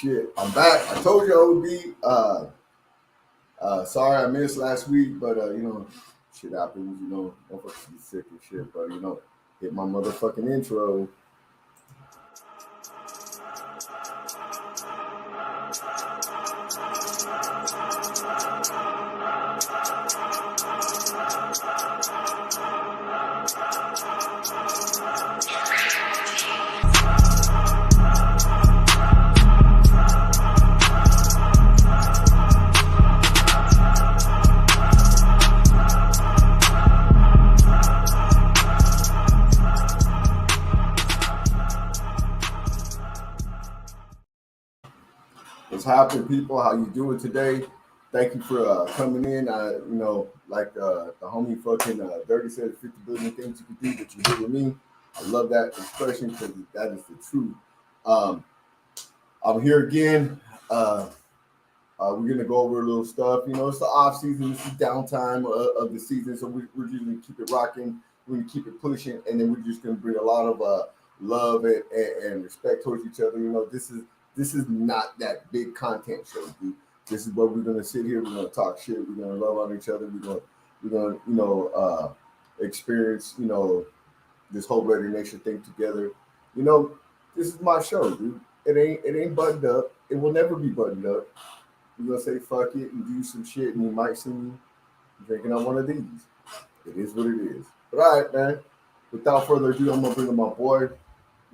Shit, I'm back. I told you I would be. Sorry I missed last week, but shit happens. Motherfuckers get sick and shit. But hit my motherfucking intro. What's happening, people? How you doing today? Thank you for coming in. The homie fucking Dirty said 50 billion things you can do that you did with me. I love that expression because that is the truth. I'm here again. We're gonna go over a little stuff. It's the off season. It's the downtime of the season, so we're just gonna keep it rocking. We're gonna keep it pushing, and then we're just gonna bring a lot of love and respect towards each other. This is not that big content show, dude. This is where we're gonna sit here. We're gonna talk shit. We're gonna love on each other. We're gonna experience this whole Raider Nation thing together. This is my show, dude. It ain't buttoned up. It will never be buttoned up. We're gonna say fuck it and do some shit, and you might see me drinking on one of these. It is what it is. But all right, man. Without further ado, I'm gonna bring in my boy.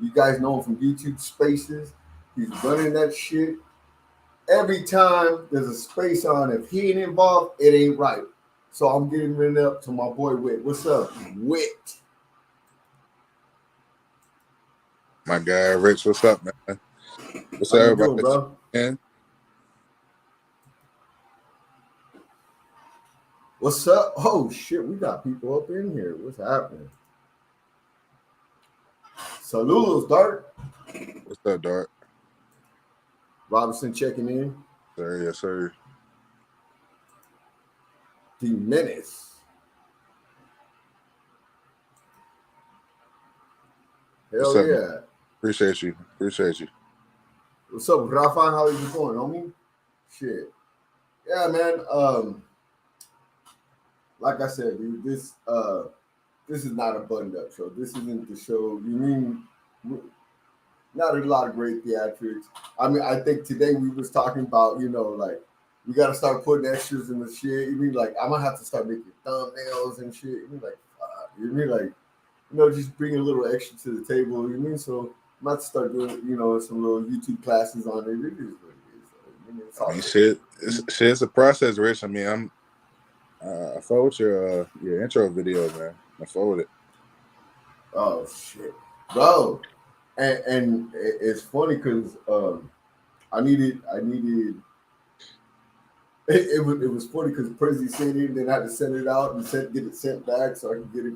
You guys know him from YouTube Spaces. He's running that shit. Every time there's a space on, if he ain't involved, it ain't right. So I'm getting rid up to my boy Wit. What's up, Wit? My guy Rich, what's up, man? What's How up, you everybody? doing, bro? Man? What's up? Oh shit, we got people up in here. What's happening? Saludos, Dart. What's up, Dart? Robinson checking in. Sir, yes, sir. The Menace. Hell What's up, yeah. man? Appreciate you. What's up, Rafa? How are you going, homie? Shit. Yeah, man. Like I said, dude, this is not a buttoned up show. This isn't the show. Not a lot of great theatrics. I mean, I think today we was talking about, we got to start putting extras in the shit. I'm gonna have to start making thumbnails and shit. Just bring a little extra to the table. So I'm about to start doing, some little YouTube classes on it. It is what it is. Shit's a process, Rich. I mean, I fuck with your intro video, man. I fuck with it. Oh shit, bro. And it's funny because I needed it was funny because Prezi sent it, then I had to send it out and get it sent back so I could get it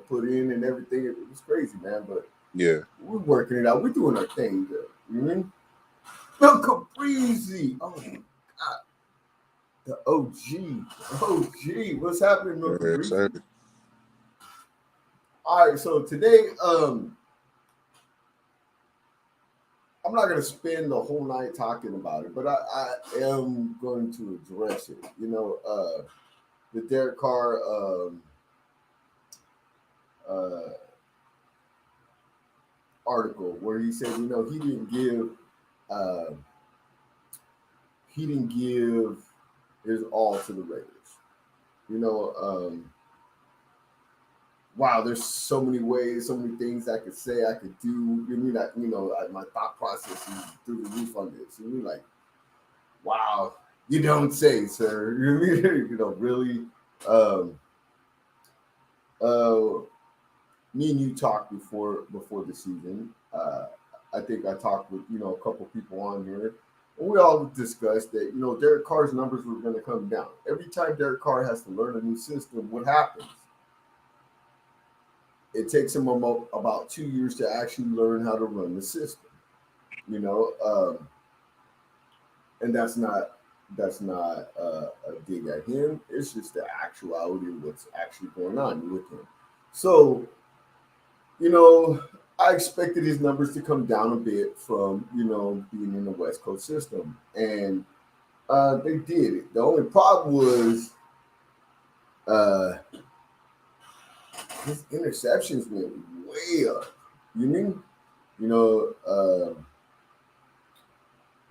put in and everything. It was crazy, man. But yeah, we're working it out. We're doing our thing there. You know what I mean? Bill Caprizi. Oh my god. The OG. What's happening, Bill Caprizi? Yes, All right, so today, I'm not going to spend the whole night talking about it, but I am going to address it. The Derek Carr article where he said, he didn't give his all to the Raiders. Wow, there's so many ways, so many things I could say, I could do. My thought process is through the roof on this. Wow, you don't say, sir. Really. Me and you talked before the season. I think I talked with a couple people on here, and we all discussed that Derek Carr's numbers were going to come down every time Derek Carr has to learn a new system. What happens? It takes him about 2 years to actually learn how to run the system, and that's not a dig at him. It's just the actuality of what's actually going on with him. So, I expected his numbers to come down a bit from being in the West Coast system, and they did it. The only problem was uh, his interceptions went way up. You mean you know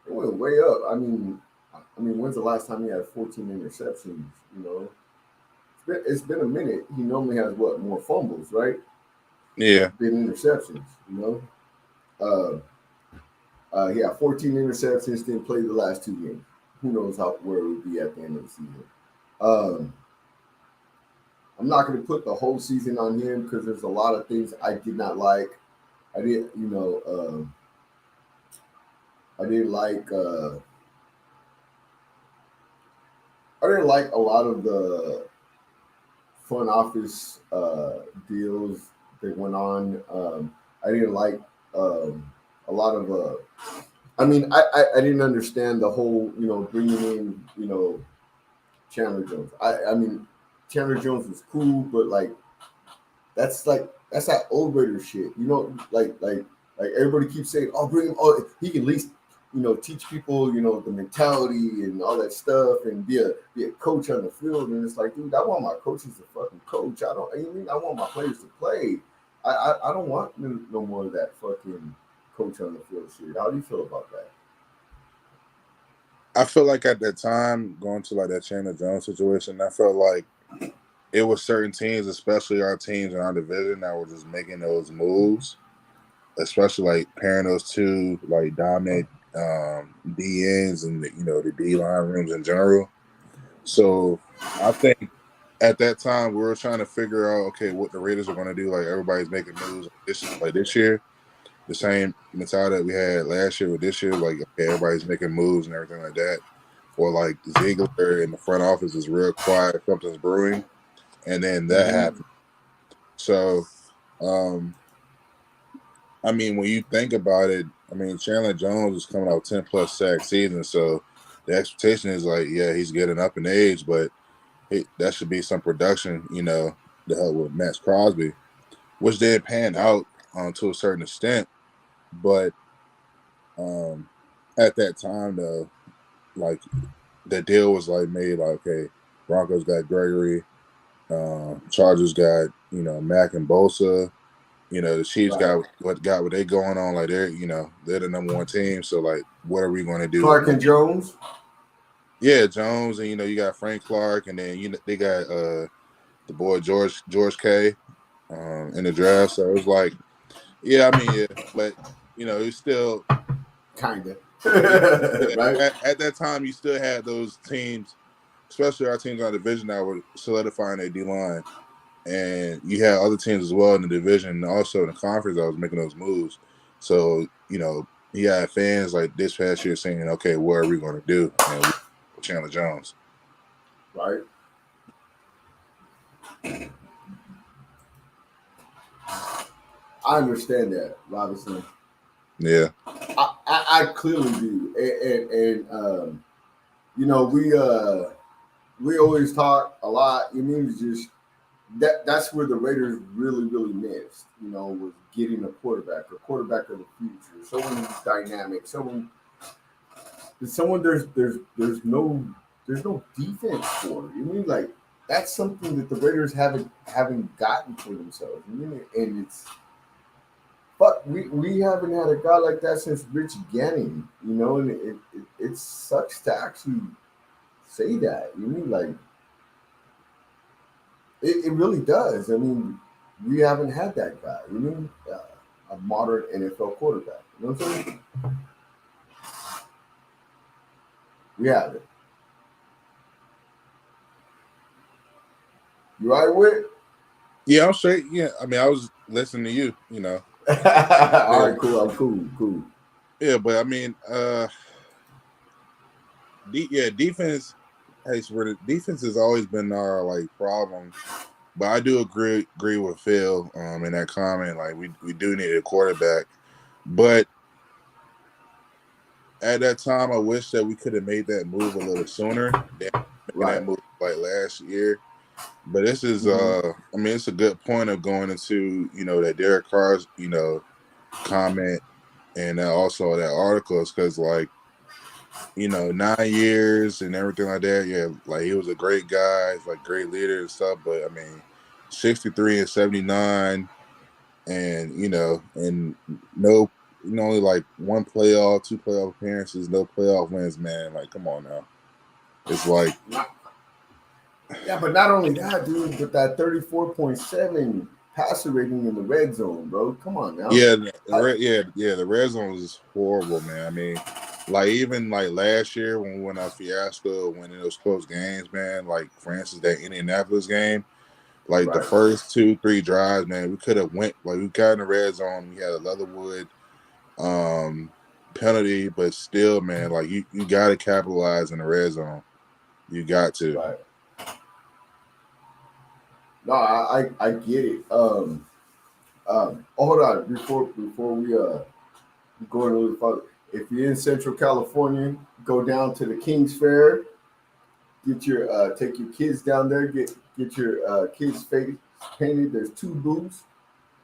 it went way up. I mean, when's the last time he had 14 interceptions? You know, it's been a minute. He normally has what, more fumbles, right? Yeah, Than interceptions. He had 14 interceptions. Didn't play the last two games. Who knows where it would be at the end of the season? Um, I'm not going to put the whole season on him because there's a lot of things I did not like. I did, you know, I didn't like. I didn't like a lot of the front office deals that went on. I didn't like a lot of. I didn't understand the whole, bringing in, Chandler Jones. I mean, Chandler Jones was cool, but that's that old Raider shit. Like everybody keeps saying, "Oh, bring him! Oh, he can at least teach people the mentality and all that stuff, and be a coach on the field." And it's like, dude, I want my coaches to fucking coach. I want my players to play. I don't want no more of that fucking coach on the field shit. How do you feel about that? I feel like at that time going to like that Chandler Jones situation, I felt like it was certain teams, especially our teams in our division, that were just making those moves, especially like pairing those two like dominant DNs and the D line rooms in general. So I think at that time we were trying to figure out what the Raiders are going to do. Like everybody's making moves this year, the same mentality that we had last year with this year. Like everybody's making moves and everything like that. Or like Ziegler in the front office is real quiet, something's brewing, and then that happened. So, I mean, when you think about it, I mean, Chandler Jones is coming out 10+ sack season, so the expectation is like, yeah, he's getting up in age, but that should be some production, to help with Max Crosby, which did pan out to a certain extent, but at that time, though, like the deal was like made, like, okay, Broncos got Gregory, Chargers got Mac and Bosa. The Chiefs Right. got what they going on. Like they're the number one team. So like, what are we going to do? Clark and Jones. Yeah, Jones, and you got Frank Clark, and then they got the boy George K in the draft. So it was like, yeah, I mean, yeah, but it's still Kind of. yeah, Right. at that time you still had those teams, especially our teams in our division that were solidifying their D line. And you had other teams as well in the division and also in the conference that was making those moves. So, you had fans like this past year saying, okay, what are we going to do? And Chandler Jones. Right. I understand that, Robinson. Yeah. I clearly do. And we always talk a lot. You mean just that's where the Raiders really, really missed, was getting a quarterback of the future, someone who's dynamic, someone there's no defense for. You mean like that's something that the Raiders haven't gotten for themselves. You mean, and but we haven't had a guy like that since Rich Gannon, and it sucks to actually say that. You mean like it really does. I mean, we haven't had that guy. You mean a modern NFL quarterback? You know what I'm saying? We have it. You right with? Yeah, I'm straight. Yeah, I mean, I was listening to you. All Yeah. right, cool. I'm cool. Yeah, but I mean, defense. Hey, so the defense has always been our like problem. But I do agree with Phil in that comment. Like we do need a quarterback, but at that time, I wish that we could have made that move a little sooner than making that move like last year. But this is, I mean, it's a good point of going into, that Derek Carr's, comment and also that article is because, like, 9 years and everything like that. Yeah, like he was a great guy, like great leader and stuff. But I mean, 63 and 79, and and no, only like one playoff, two playoff appearances, no playoff wins. Man, like, come on now. It's like, yeah, but not only that, dude, but that 34.7 passer rating in the red zone, bro. Come on now. yeah, the red zone is horrible, man. I mean, like even like last year when we went out fiasco, winning those close games, man. Like for instance, that Indianapolis game, like the first 2-3 drives, man, we could have went, like we got in the red zone. We had a Leatherwood penalty, but still, man, like you got to capitalize in the red zone. You got to. Right. No, I get it. Hold on before we go a little further. If you're in Central California, go down to the King's Fair. Get your take your kids down there. Get your kids' face painted. There's 2 booths.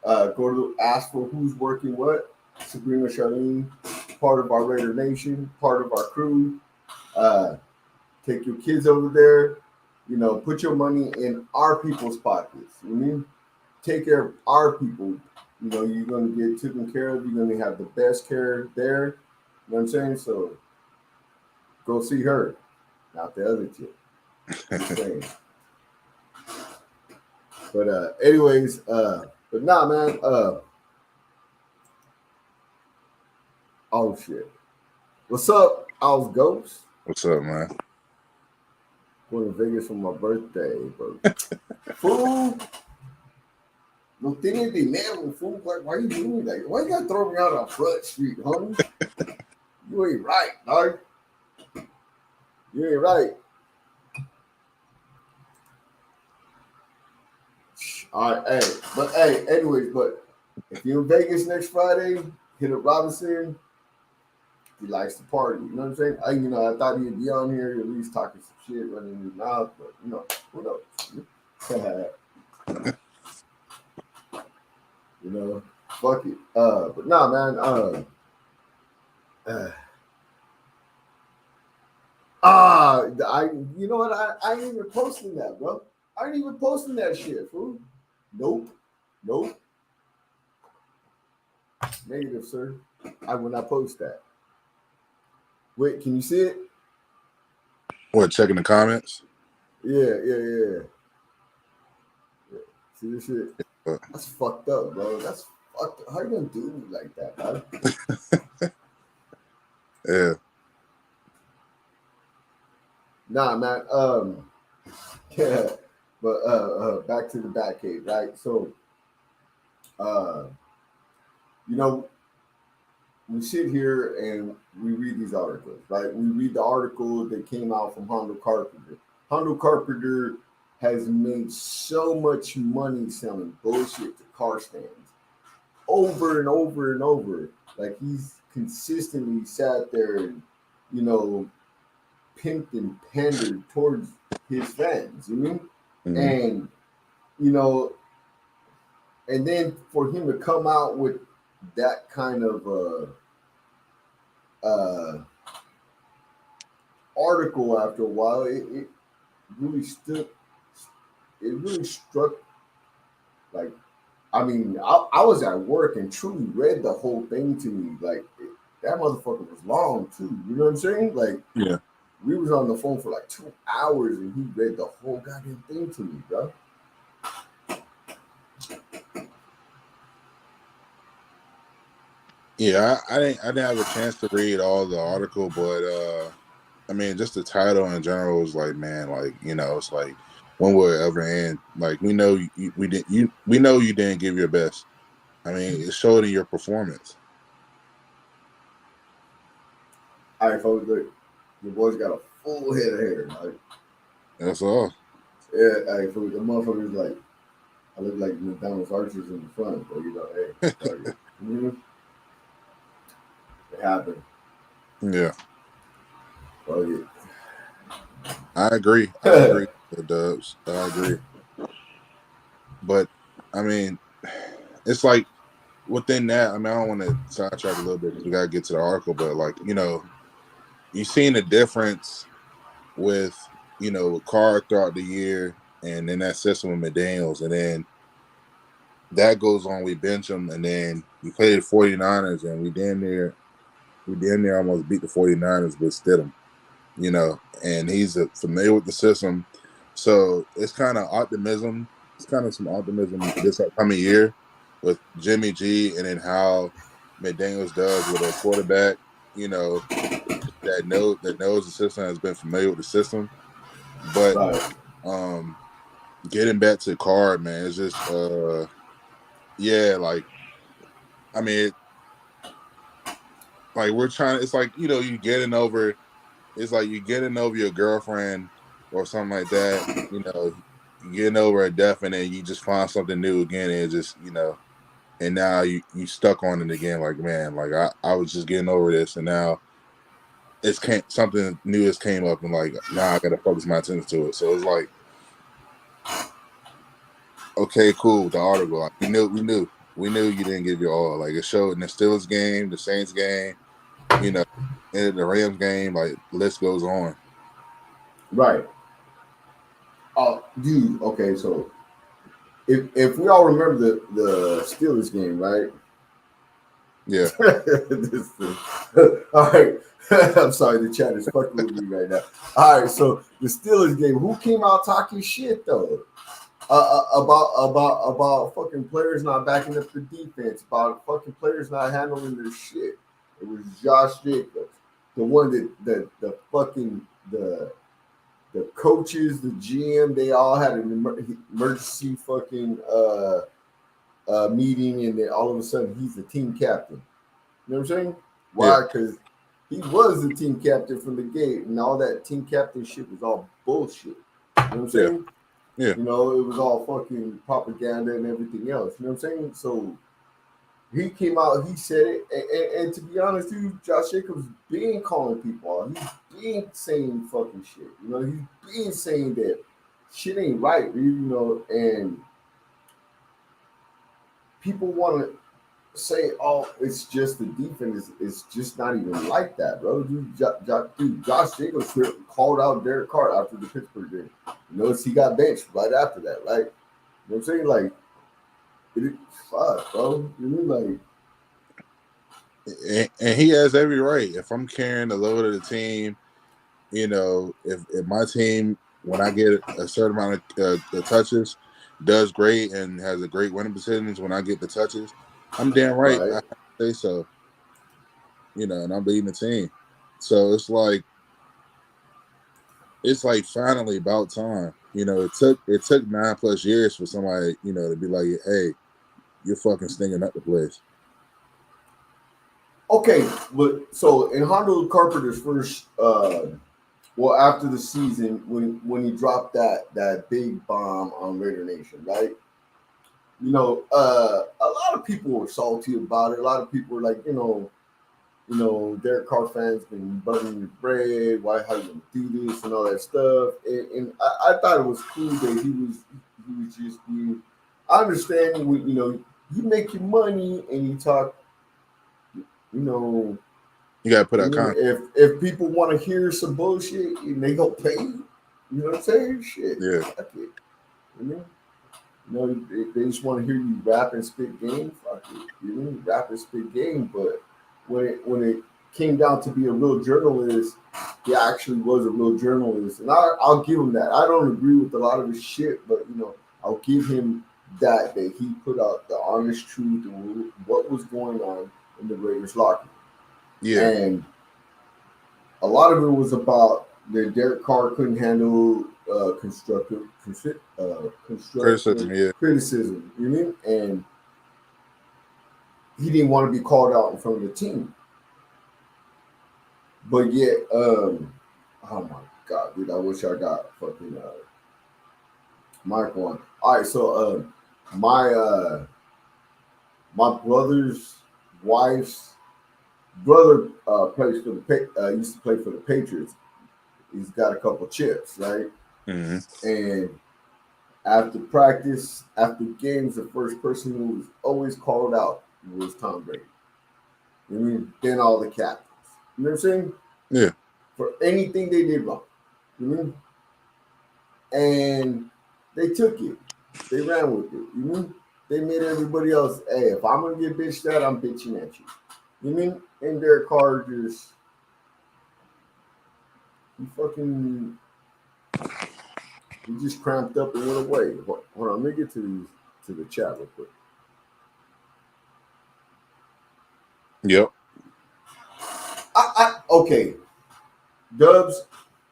Go to ask for who's working what. Sabrina Charlene, part of our Raider Nation, part of our crew. Take your kids over there. Put your money in our people's pockets. You mean? Take care of our people. You're going to get taken care of. You're going to have the best care there. You know what I'm saying? So go see her, not the other chick. Just saying. But anyways, but nah, man. Oh shit. What's up, Owls Ghost? What's up, man? Going to Vegas for my birthday, bro. Fool. No tiene dinero, fool. Like, why you doing that? Why you gotta throw me out on Front Street, homie? You ain't right, dog. You ain't right. All right, anyways, but if you're in Vegas next Friday, hit up Robinson. He likes to party. You know what I'm saying? I thought he'd be on here at least talking some shit, running his mouth, but who knows? Fuck it. But nah, man. You know what? I ain't even posting that, bro. I ain't even posting that shit, fool. Nope. Negative, sir. I will not post that. Wait, can you see it? What, checking the comments? Yeah. See this shit? That's fucked up, bro. That's fucked up. How you gonna do me like that, bro? Yeah. Nah, man. Yeah. But back to the Batcave, right? So, we sit here and we read these articles, right? We read the article that came out from Hondo Carpenter. Hondo Carpenter has made so much money selling bullshit to car stands over and over and over. Like, he's consistently sat there and, pimped and pandered towards his fans, you know? Mm-hmm. And, and then for him to come out with that kind of article after a while, it really struck. Like, I mean, I was at work and truly read the whole thing to me. Like, that motherfucker was long too. You know what I'm saying? Like, yeah, we was on the phone for like 2 hours and he read the whole goddamn thing to me, bro. Yeah, I didn't have a chance to read all the article, but I mean, just the title in general was like, man, like, it's like, when will it ever end? Like, we know we know you didn't give your best. I mean, it showed in your performance. All right, folks, look, your boy's got a full head of hair. Like, that's all. Yeah, hey, folks, the motherfucker's like, I look like McDonald's archers in the front, but hey, mm-hmm. It happened. Yeah. Oh yeah. I agree. The Dubs. I agree. But I mean, it's like within that, I mean, I don't want to sidetrack a little bit because we got to get to the article, but like, you've seen the difference with, with Carr throughout the year and then that system with McDaniels, and then that goes on, we bench him, and then we play the 49ers, and we damn near almost beat the 49ers with Stidham, and he's familiar with the system. So it's kind of optimism. It's kind of some optimism this upcoming year with Jimmy G, and then how McDaniels does with a quarterback, that knows the system, has been familiar with the system. But Right. getting back to Carr, man, it's just yeah, like, I mean, like we're trying. It's like you getting over. It's like you getting over your girlfriend or something like that. You getting over a death, and then you just find something new again, and it just and now you stuck on it again. Like, man, like I was just getting over this, and now something new has came up, and like now I got to focus my attention to it. So it's like, okay, cool. The article, like, we knew you didn't give your all. Like, it showed in the Steelers game, the Saints game, and the Rams game. Like, list goes on. Right. Oh, dude. Okay, so if we all remember the Steelers game, right? Yeah. This thing. All right. I'm sorry, the chat is fucking with me right now. All right, so the Steelers game. Who came out talking shit though? About fucking players not backing up the defense, about fucking players not handling their shit. It was Josh Jacobs, the one that the fucking the coaches, the GM, they all had an emergency fucking meeting, and then all of a sudden he's the team captain. You know what I'm saying? Yeah. Why? Because he was the team captain from the gate, and all that team captain shit was all bullshit. You know what I'm saying? Yeah. You know, it was all fucking propaganda and everything else. You know what I'm saying? So he came out, he said it, and to be honest, dude, Josh Jacobs been calling people out. He's been saying fucking shit. You know, he's been saying that shit ain't right, dude, and people want to say, oh, it's just the defense. It's just not even like that, bro. Dude, Josh Jacobs called out Derek Carr after the Pittsburgh game. You notice he got benched right after that, right? You know what I'm saying? Like, fuck, bro. You mean like, And he has every right. If I'm carrying the load of the team, if my team, when I get a certain amount of the touches, does great and has a great winning percentage when I get the touches, I'm damn right. I right? have to say so. And I'm leading the team. So it's like finally about time. It took 9+ years for somebody, to be like, hey, you're fucking stinking up the place. Okay, but so in Hondo Carpenter's first, well, after the season, when he dropped that big bomb on Raider Nation, right? A lot of people were salty about it. A lot of people were like, Derek Carr fans been buttering your bread. Why, how you gonna do this and all that stuff? And I thought it was cool that he was just being. I understand when you make your money and you talk, you know. You gotta put I out mean, content. if people want to hear some bullshit and they gonna pay you, you know what I'm saying? Shit, Yeah. fuck it. They just want to hear you rap and spit game. Fuck it. Rap and spit game. But when it came down to be a real journalist, he actually was a real journalist, and I'll give him that. I don't agree with a lot of his shit, but I'll give him that he put out the honest truth and what was going on in the Raiders locker room. Yeah. And a lot of it was about that Derek Carr couldn't handle constructive Criticism. Yeah. criticism. You know, and he didn't want to be called out in front of the team. But yet, oh my god, dude, I wish I got fucking mic on. All right, so my brother's wife's brother plays for the used to play for the Patriots. He's got a couple chips, right? Mm-hmm. And after practice, after games, the first person who was always called out was Tom Brady. You know what I mean? Then all the captains. You know what I'm saying? Yeah. For anything they did wrong. You know what I mean? And they took it. They ran with it. You know? They made everybody else, hey, if I'm gonna get bitched at, I'm bitching at you. You mean? And Derek Carr just he just cramped up and went away. Hold on, let me get to the chat real quick. Yep. Okay. Dubs,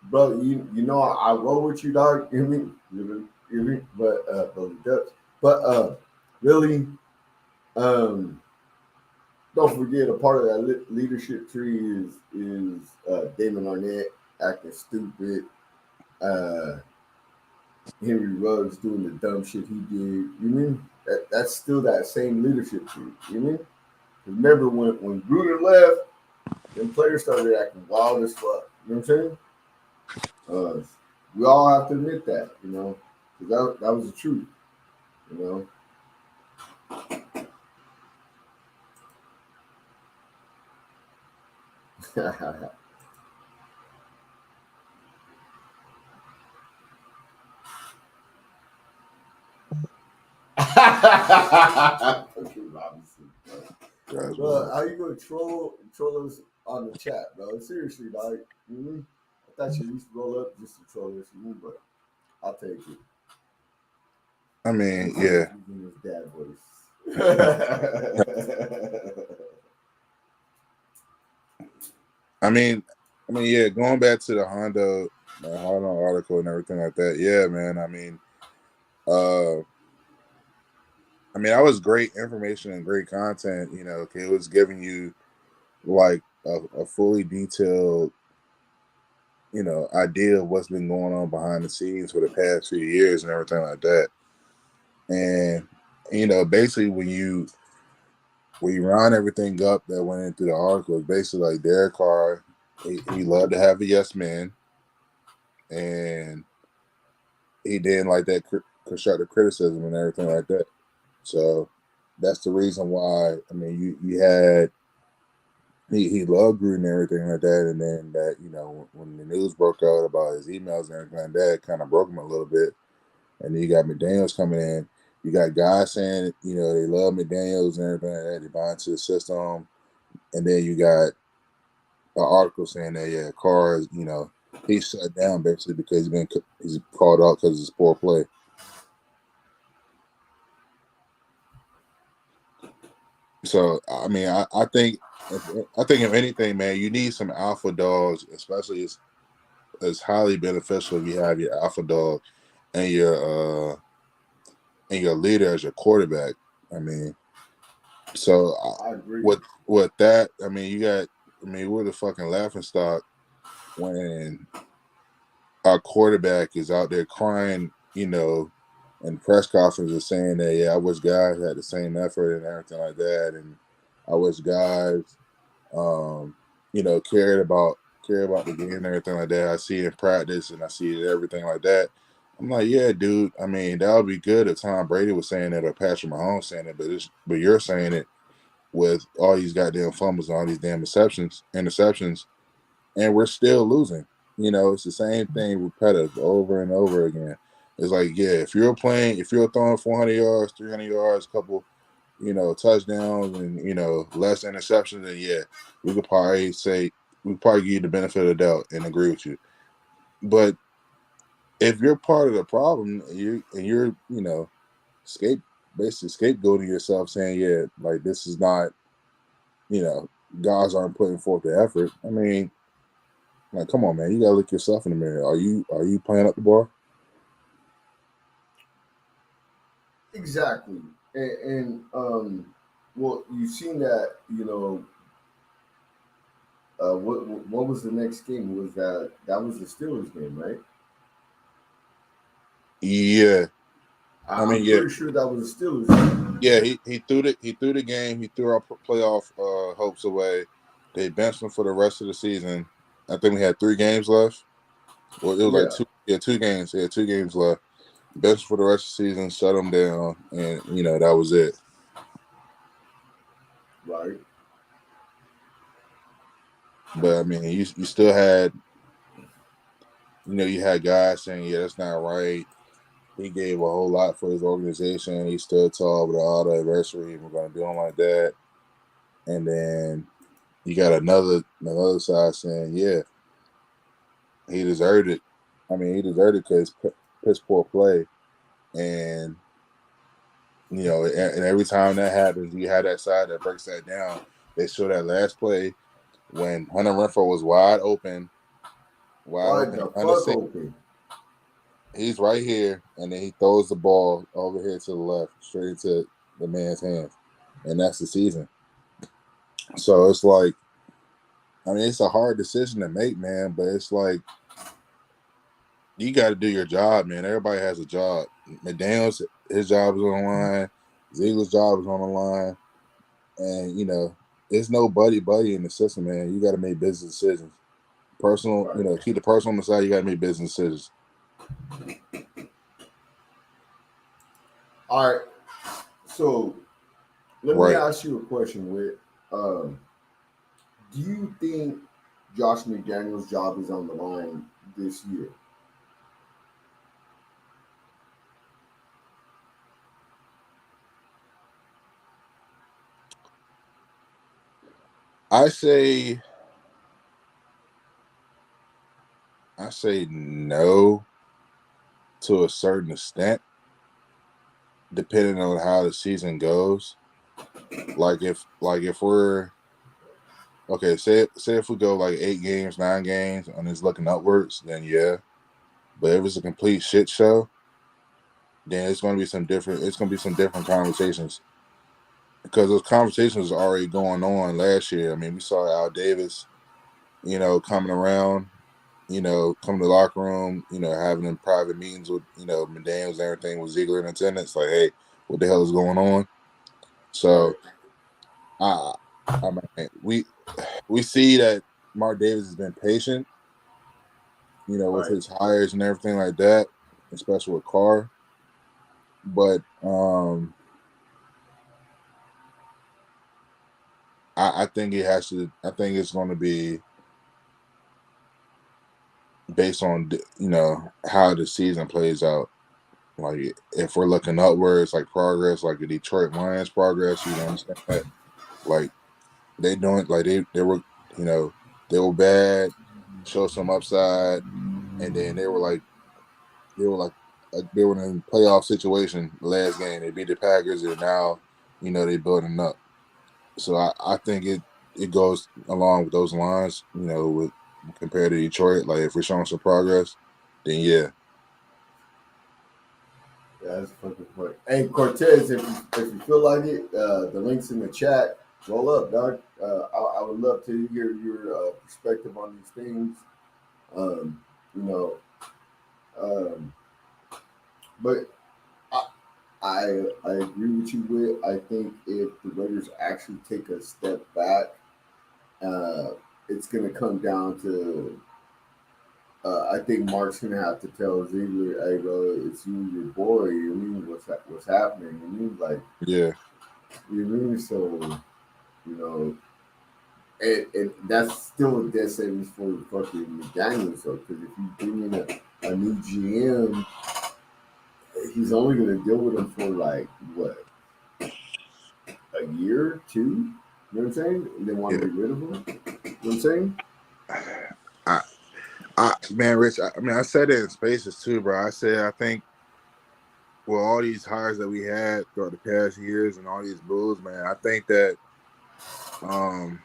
brother, you know I roll with you, dog. You hear me? But brother Dubs. But really, don't forget a part of that leadership tree is Damon Arnett acting stupid. Henry Ruggs doing the dumb shit he did. You mean that's still that same leadership tree? You mean? Remember when Gruden left, then players started acting wild as fuck. You know what I'm saying? We all have to admit that, you know, because that was the truth, you know. Fucking Robinson, bro. How you gonna troll us on the chat, bro? Seriously, dog. Mm-hmm. I thought you used to roll up just to troll us, but I'll take it. I mean, yeah. His dad voice. I mean, yeah. Going back to the Hondo article and everything like that. Yeah, man. I mean, that was great information and great content. You know, it was giving you like a fully detailed, you know, idea of what's been going on behind the scenes for the past few years and everything like that. And you know, basically when you round everything up that went into the article, it's basically like Derek Carr, he loved to have a yes man, and he didn't like that constructive criticism and everything like that. So that's the reason why. I mean, you had he loved Gruden and everything like that, and then that, you know, when the news broke out about his emails and everything like that, it kind of broke him a little bit. And then you got McDaniels coming in. You got guys saying, you know, they love McDaniels and everything like that. They buy into the system. And then you got an article saying that, yeah, Carr, you know, he's shut down basically because he's called out because of his poor play. So I mean, I think if anything, man, you need some alpha dogs, especially as highly beneficial if you have your alpha dog and your leader as your quarterback. I mean, so I agree. With that, I mean, we're the fucking laughing stock when our quarterback is out there crying, you know, and press conferences saying that, yeah, I wish guys had the same effort and everything like that, and I wish guys, you know, cared about the game and everything like that. I see it in practice and I see it everything like that. I'm like, yeah, dude. I mean, that would be good if Tom Brady was saying that or Patrick Mahomes saying it, but you're saying it with all these goddamn fumbles and all these damn interceptions, and we're still losing. You know, it's the same thing repetitive over and over again. It's like, yeah, if you're throwing 400 yards, 300 yards, a couple, you know, touchdowns and, you know, less interceptions, then yeah, we could probably give you the benefit of the doubt and agree with you. But if you're part of the problem, you're you know, basically scapegoating yourself, saying, yeah, like this is not, you know, guys aren't putting forth the effort. I mean, like, come on, man, you gotta look yourself in the mirror. Are you playing up the bar? Exactly. And well, you've seen that, you know. What was the next game? Was that was the Steelers game, right? Yeah. I'm Yeah. pretty sure that was the Steelers game. Yeah, he threw the game. He threw our playoff hopes away. They benched him for the rest of the season. I think we had 3 games left. Well, it was like 2 games. He had 2 games left. Benched for the rest of the season, shut him down, and you know that was it. Right. But I mean, you still had, you had guys saying, yeah, that's not right. He gave a whole lot for his organization. He stood tall with all the adversity. We're going to do him like that. And then you got another side saying, yeah, he deserved it. I mean, he deserved it because piss poor play. And, and every time that happens, you have that side that breaks that down. They show that last play when Hunter Renfro was wide Wide open, the under fuck center. open. He's right here, and then he throws the ball over here to the left, straight into the man's hands. And that's the season. So it's like, I mean, it's a hard decision to make, man, but it's like, you got to do your job, man. Everybody has a job. McDaniels, his job is on the line. Ziegler's job is on the line. And, there's no buddy in the system, man. You got to make business decisions. Personal, Right. keep the personal on the side. You got to make business decisions. All right. So let me Right. ask you a question, Whit. Do you think Josh McDaniels' job is on the line this year? I say no to a certain extent, depending on how the season goes. Like if we're okay, say if we go like 8 games, 9 games, and it's looking upwards, then yeah. But if it's a complete shit show, then it's gonna be some different. It's gonna be some different conversations because those conversations are already going on last year. I mean, we saw Al Davis, coming around, coming to the locker room, having them private meetings with, McDaniels and everything with Ziegler in attendance. Like, hey, what the hell is going on? So, Right. I, I mean, we see that Mark Davis has been patient, with Right. his hires and everything like that, especially with Carr. But I think it has to. I think it's going to be based on how the season plays out. Like if we're looking upwards, like progress, like the Detroit Lions progress, understand that. Like they doing, like they were, they were bad, show some upside, and then they were like they were in a playoff situation the last game. They beat the Packers, and now they building up. So I think it goes along with those lines. With compared to Detroit, like if we're showing some progress, then yeah. Yeah, that's fucking funny. Hey, Cortez, if you feel like it, the links in the chat. Roll up, dog. I would love to hear your perspective on these things. Um, you know, um, but I, I agree with you. With I think if the Raiders actually take a step back, uh, it's going to come down to. I think Mark's gonna have to tell Ziegler, "Hey, bro, it's you, and your boy. You mean what's happening? You mean like Yeah, you mean so you know." And that's still a death sentence for fucking McDaniels, though, because if you bring in a new GM, he's only gonna deal with him for like what, a year, two. You know what I'm saying? And they want yeah. to get rid of him. You know what I'm saying? I, man, Rich. I mean, I said it in spaces too, bro. I said I think with all these hires that we had throughout the past years and all these moves, man, I think that um,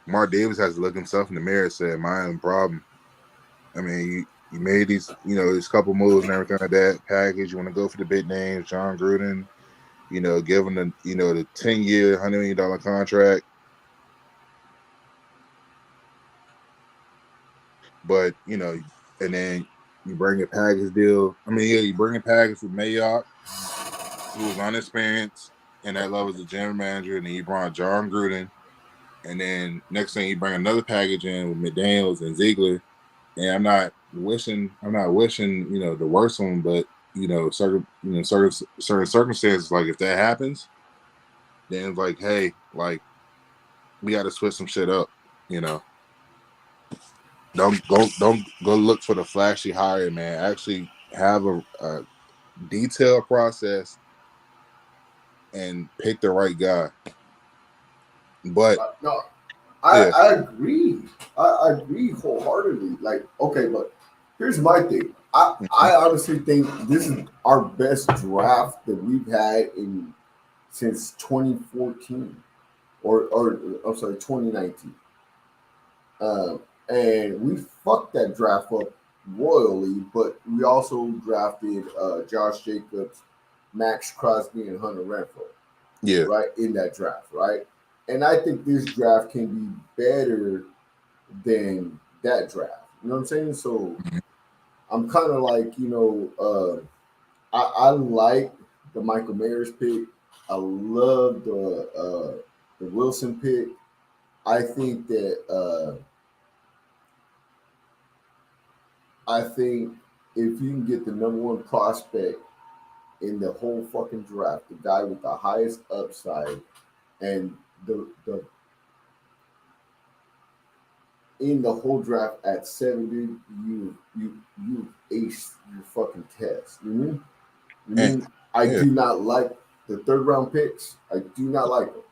Mark Davis has to look himself in the mirror and say, "Am I the problem?" I mean, you made these, these couple moves and everything like that. Package. You want to go for the big names, John Gruden. Give him the 10-year, $100 million contract. But and then you bring a package deal. I mean, yeah, you bring a package with Mayock, who was unexperienced and that level as a general manager, and then you brought John Gruden, and then next thing you bring another package in with McDaniels and Ziegler. And I'm not wishing, the worst on, but certain circumstances, like if that happens, then it's like, hey, like we got to switch some shit up. You know, don't go look for the flashy hire, man. Actually, have a detailed process and pick the right guy. But No, yeah, I agree. I agree wholeheartedly. Like, okay, but here's my thing. I honestly think this is our best draft that we've had in since 2014 or I'm sorry 2019. And we fucked that draft up royally, but we also drafted Josh Jacobs, Max Crosby, and Hunter Renfro, yeah, right, in that draft, right? And I think this draft can be better than that draft. You know what I'm saying? So I'm kind of like, I like the Michael Mayers pick. I love the Wilson pick. I think that I think if you can get the number one prospect in the whole fucking draft, the guy with the highest upside, and the in the whole draft at 70, you ace your fucking test. You mean? You and mean I yeah, do not like the third round picks. I do not like them.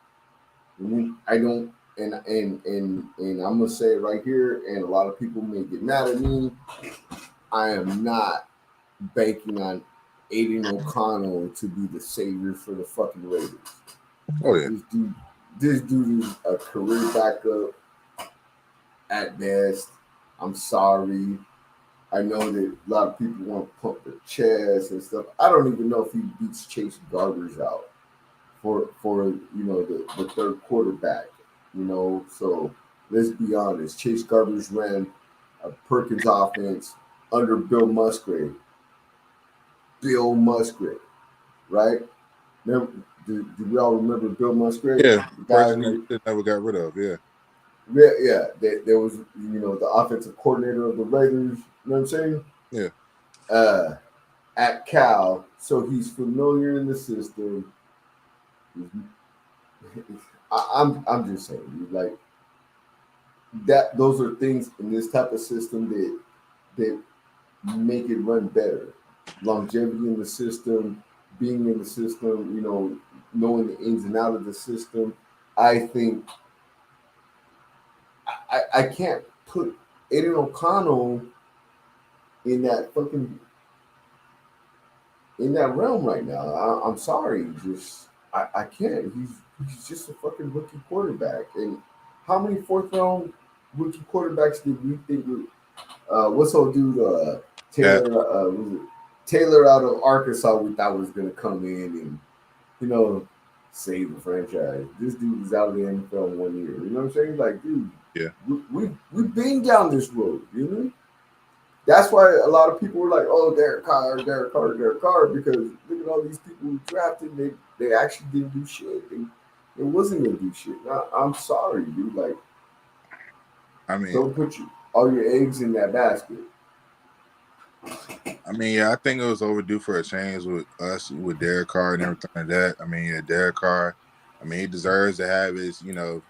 You mean I don't. And I'm gonna say it right here, and a lot of people may get mad at me. I am not banking on Aiden O'Connell to be the savior for the fucking Raiders. oh yeah, This dude, this dude is a career backup at best. I'm sorry. I know that a lot of people want to pump their chest and stuff. I don't even know if he beats Chase Garbers out for the third quarterback. So let's be honest. Chase Garbers ran a Perkins offense under Bill Musgrave. Bill Musgrave, right? Remember, do we all remember Bill Musgrave? yeah. The The guy person that who, we never got rid of. Yeah, yeah, there was, the offensive coordinator of the Raiders. You know what I'm saying? yeah, Uh, at Cal, so he's familiar in the system. I'm just saying, dude, like that. Those are things in this type of system that make it run better. Longevity in the system, being in the system, knowing the ins and out of the system. I think I can't put Aiden O'Connell in that fucking in that realm right now. I'm sorry, just I can't. He's just a fucking rookie quarterback. And how many fourth round rookie quarterbacks did we think? What's old dude? yeah. Taylor. Was it Taylor out of Arkansas? We thought was gonna come in and you know save the franchise. This dude is out of the NFL in 1 year. You know what I'm saying? Like, dude, Yeah. we've been down this road. You know. That's why a lot of people were like, "Oh, Derek Carr, Derek Carr, Derek Carr," because look at all these people who drafted. They actually didn't do shit. They wasn't gonna do shit. I'm sorry, dude. Like, I mean, don't put all your eggs in that basket. yeah, I think it was overdue for a change with us, with Derek Carr and everything like that. I mean, yeah, Derek Carr, he deserves to have his, a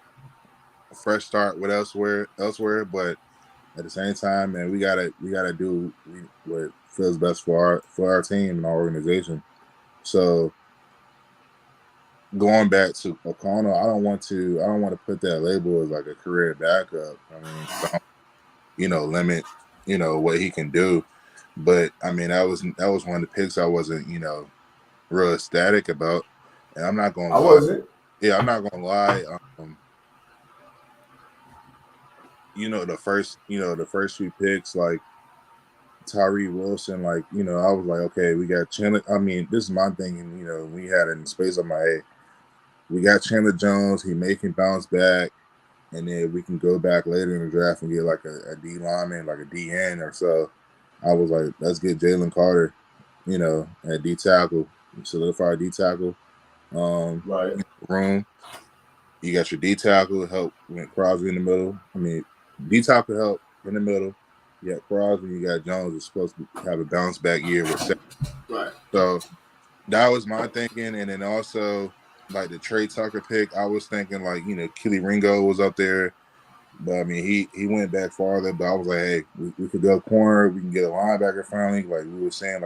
fresh start with elsewhere. But at the same time, man, we gotta do what feels best for our team and our organization. So going back to O'Connell, I don't want to put that label as like a career backup. I mean, don't, limit, what he can do. But I mean, that was one of the picks I wasn't, real ecstatic about. And I'm not gonna I lie. wasn't. Yeah, I'm not gonna lie. The first few picks, like Tyree Wilson, like, I was like, okay, we got Chandler. I mean, this is my thinking, we had it in space on my head. We got Chandler Jones, he may can bounce back, and then we can go back later in the draft and get like a D lineman, like a DN or so. I was like, let's get Jalen Carter, at D tackle, solidify D tackle. Right. Room. You got your D tackle help with Crosby in the middle. I mean, D tackle help in the middle. You got Crosby, you got Jones is supposed to have a bounce back year with. Right. So that was my thinking, and then also like the Trey Tucker pick, I was thinking like Keely Ringo was up there, but I mean he went back farther. But I was like, hey, we could go corner, we can get a linebacker finally. Like we were saying,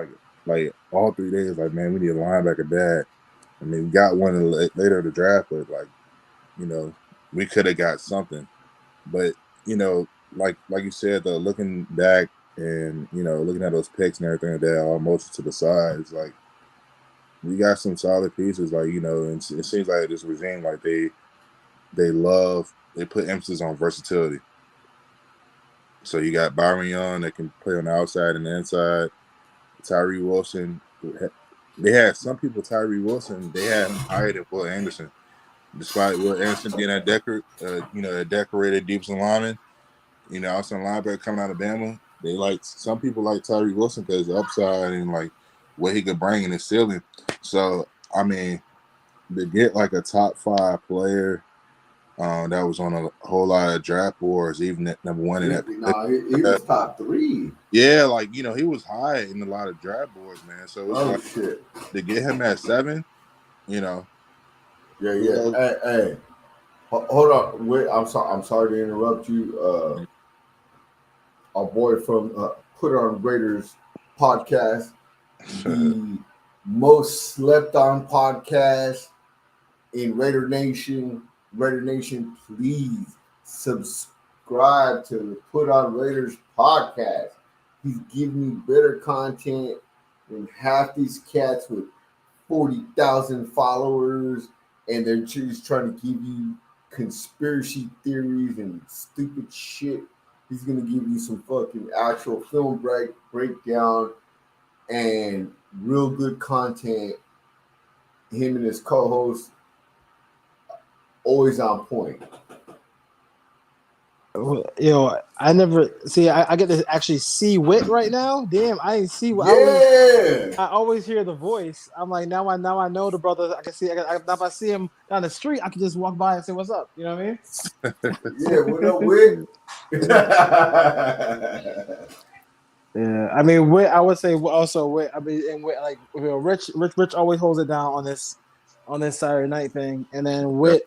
like all 3 days, like man, we need a linebacker bad. I mean, we got one later in the draft, but like we could have got something. But like you said, though, looking back and looking at those picks and everything like that, almost to the sides, like we got some solid pieces. Like and it seems like this regime, like they put emphasis on versatility. So you got Byron Young that can play on the outside and the inside. Tyree Wilson. They had some people. Tyree Wilson. They had him higher than Will Anderson, despite Will Anderson being a decorated deep lineman. Also linebacker coming out of Bama. They some people like Tyree Wilson because the upside and like what he could bring in his ceiling. So I mean, to get like a top 5 player that was on a whole lot of draft boards, even at number 1 in that. He was top 3. Yeah, like he was high in a lot of draft boards, man. So it's shit. To get him at 7, Yeah. Hey, hold on. Wait, I'm sorry to interrupt you. Our boy from Put On Raiders podcast, the most slept on podcast in Raider Nation. Raider Nation, please subscribe to the Put On Raiders podcast. He's giving me better content than half these cats with 40,000 followers, and they're just trying to give you conspiracy theories and stupid shit. He's gonna give you some fucking actual film breakdown and real good content. Him and his co-host always on point. I never see. I get to actually see Wit right now. Damn, I didn't see. Yeah. I always hear the voice. I'm like, now I know the brother. I can see. Now if I see him down the street, I can just walk by and say, "What's up?" You know what I mean? Yeah. What up, Wit? Yeah, I mean, Wit. I would say also Wit. I mean, and Wit, like Rich always holds it down on this Saturday night thing, and then Wit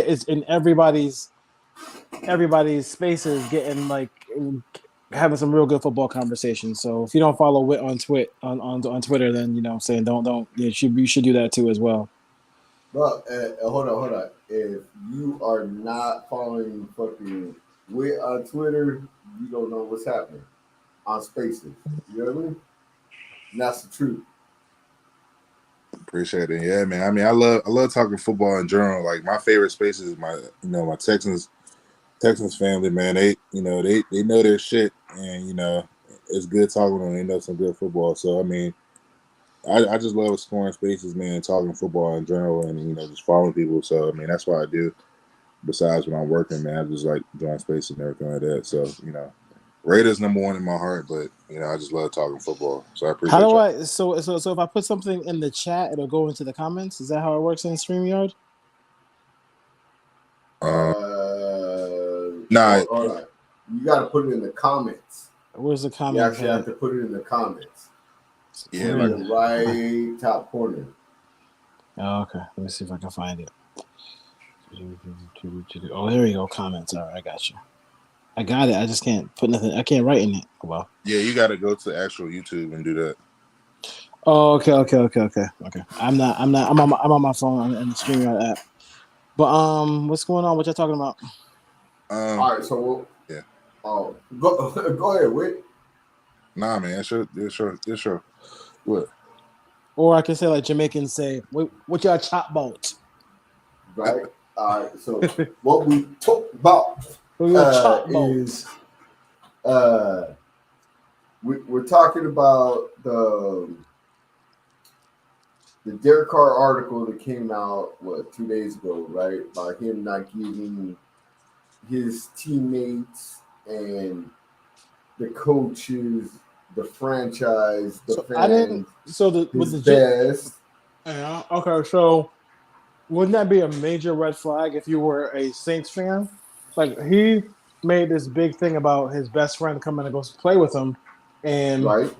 is in everybody's spaces, getting like having some real good football conversations. So if you don't follow Wit on Twitter, then saying don't you should do that too as well. Well, hold on. If you are not following fucking Wit on Twitter, you don't know what's happening on Spaces. You know what I mean? And that's the truth. Appreciate it. Yeah, man. I mean, I love talking football in general. Like my favorite spaces is my my Texans family, man. They they know their shit, and it's good talking to them. They know some good football. So I mean, I just love exploring spaces, man, talking football in general, and just following people. So I mean, that's what I do. Besides when I'm working, man, I just like join spaces and everything like that. So Raiders number 1 in my heart, but I just love talking football. So I appreciate. How do I? So if I put something in the chat, it'll go into the comments. Is that how it works in StreamYard? Nah. Hold on. You got to put it in the comments. Where's the comment? You actually have to put it in the comments. Yeah, like the right top corner. Oh, okay. Let me see if I can find it. Oh, there you go. Comments. All right, I got you. I got it. I just can't put nothing. I can't write in it. Well. Yeah, you got to go to actual YouTube and do that. Oh, okay. I'm on my phone in the StreamYard app. But what's going on? What y'all talking about? All right, so yeah. Oh, go ahead, Whit. Nah, man, sure. What? Or I can say like Jamaicans say, "What y'all chop about?" Right. All right. So what we talk about is we're talking about the Derek Carr article that came out 2 days ago, right? By him not giving his teammates and the coaches, the franchise, the fans. With the best. Yeah. Okay. So wouldn't that be a major red flag if you were a Saints fan? Like he made this big thing about his best friend coming to go play with him, and right.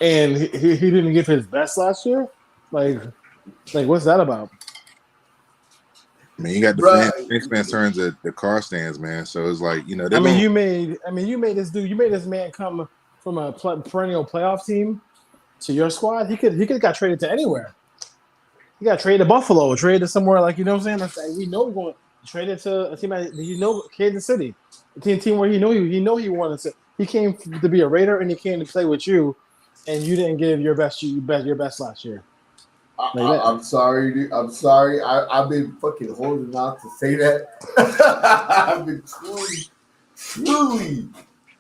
And he didn't give his best last year. Like Like, what's that about? I mean, you got the Bruh. Saints fans turns the car stands, man. So it's like, they're I mean, going. you made this man come from a perennial playoff team to your squad. He could have got traded to anywhere. He got traded to Buffalo, traded to somewhere like, you know what I'm saying? That's like, we know we're going traded to a team that Kansas City, a team where he wanted to. He came to be a Raider and he came to play with you, and you didn't give your best last year. I'm sorry, dude. I'm sorry. I've been fucking holding out to say that. I've been truly.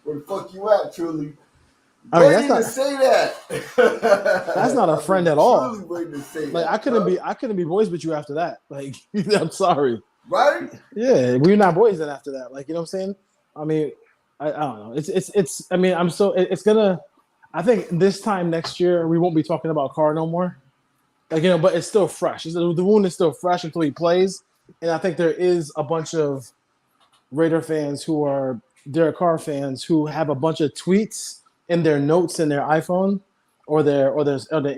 Where the fuck you at, truly? I mean, Waiting to say that. That's not a friend at all. Truly waiting to say Like, that, I couldn't be boys with you after that. Like, I'm sorry. right? Yeah, we're not boys then after that. Like, you know what I'm saying? I mean, I don't know. It's. I mean, it's gonna. I think this time next year we won't be talking about Carr no more. Like, you know, but it's still fresh. The wound is still fresh until he plays, and I think there is a bunch of Raider fans who are Derek Carr fans who have a bunch of tweets in their notes in their iPhone or their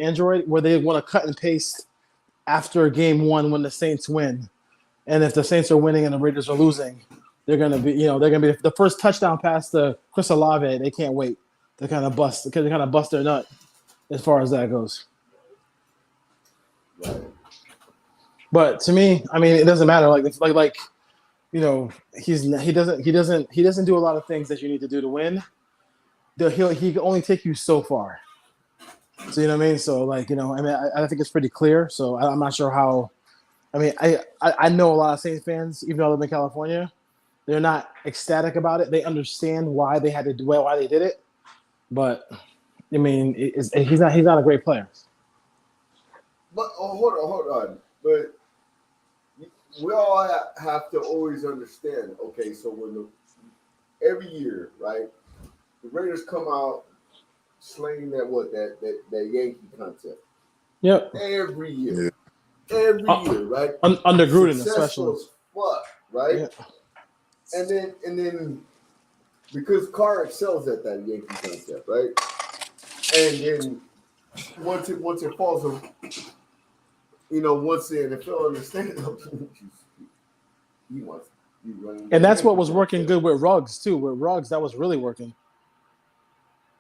Android where they want to cut and paste after game one when the Saints win, and if the Saints are winning and the Raiders are losing, they're gonna be the first touchdown pass to Chris Olave. They can't wait to kind of bust their nut as far as that goes. Right. But to me, I mean, it doesn't matter. Like you know, he doesn't do a lot of things that you need to do to win. He can only take you so far. So you know what I mean. So like, you know, I mean, I think it's pretty clear. So I'm not sure how. I mean, I know a lot of Saints fans, even though I live in California, they're not ecstatic about it. They understand why they did it, but I mean, he's not a great player. But hold on. But we all have to always understand. Okay, so every year, right, the Raiders come out slaying that Yankee concept. Yep. Every year. Yeah. Every year, right? Under Gruden, Successful especially. as fuck, right? Yeah. And then because Carr excels at that Yankee concept, right? And then once it falls, once the NFL understands, he wants you running. And that's what was working good with Ruggs too. With Ruggs, that was really working.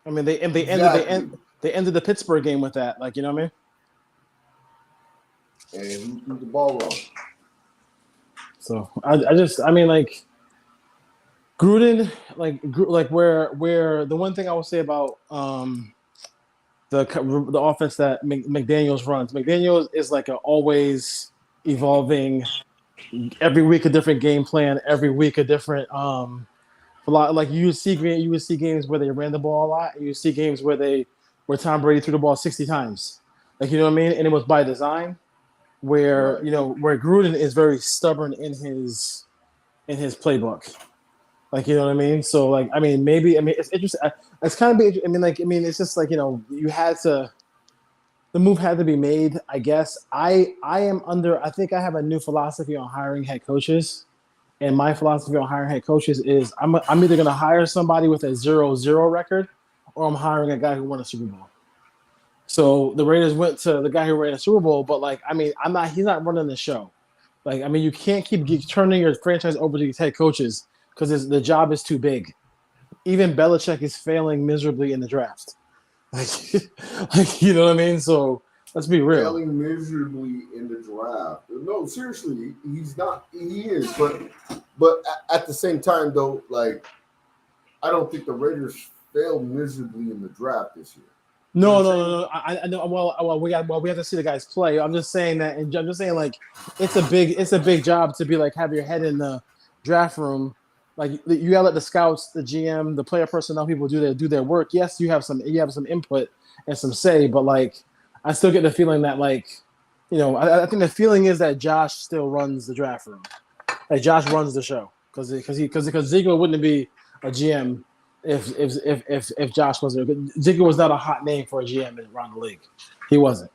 I mean, they ended the Pittsburgh game with that. Like, you know what I mean? And he threw the ball wrong. So I mean, like Gruden, like where the one thing I will say about the offense that McDaniels runs. McDaniels is like an always evolving, every week a different game plan, every week a different a lot. Like you would see games where they ran the ball a lot, and you see games where Tom Brady threw the ball 60 times. Like, you know what I mean? And it was by design. Where where Gruden is very stubborn in his playbook, like, you know what I mean. So like, I mean, it's interesting. It's kind of it's just like, the move had to be made. I guess I think I have a new philosophy on hiring head coaches, and my philosophy on hiring head coaches is I'm either going to hire somebody with a 0-0 record, or I'm hiring a guy who won a Super Bowl. So the Raiders went to the guy who ran a Super Bowl, but like, I mean, he's not running the show. Like, I mean, you can't keep turning your franchise over to these head coaches because the job is too big. Even Belichick is failing miserably in the draft. Like, you know what I mean? So let's be real. Failing miserably in the draft. No, seriously, he's not. He is, but at the same time, though, like, I don't think the Raiders failed miserably in the draft this year. No. I know. Well, we have to see the guys play. I'm just saying that, and I'm just saying, like, it's a big job to be like, have your head in the draft room. Like, you gotta let the scouts, the GM, the player personnel people do their work. Yes, you have some input and some say, but like, I still get the feeling that, like, I think the feeling is that Josh still runs the draft room. Like, Josh runs the show because Ziegler wouldn't be a GM if Josh wasn't. Ziegler was not a hot name for a GM around the league. He wasn't.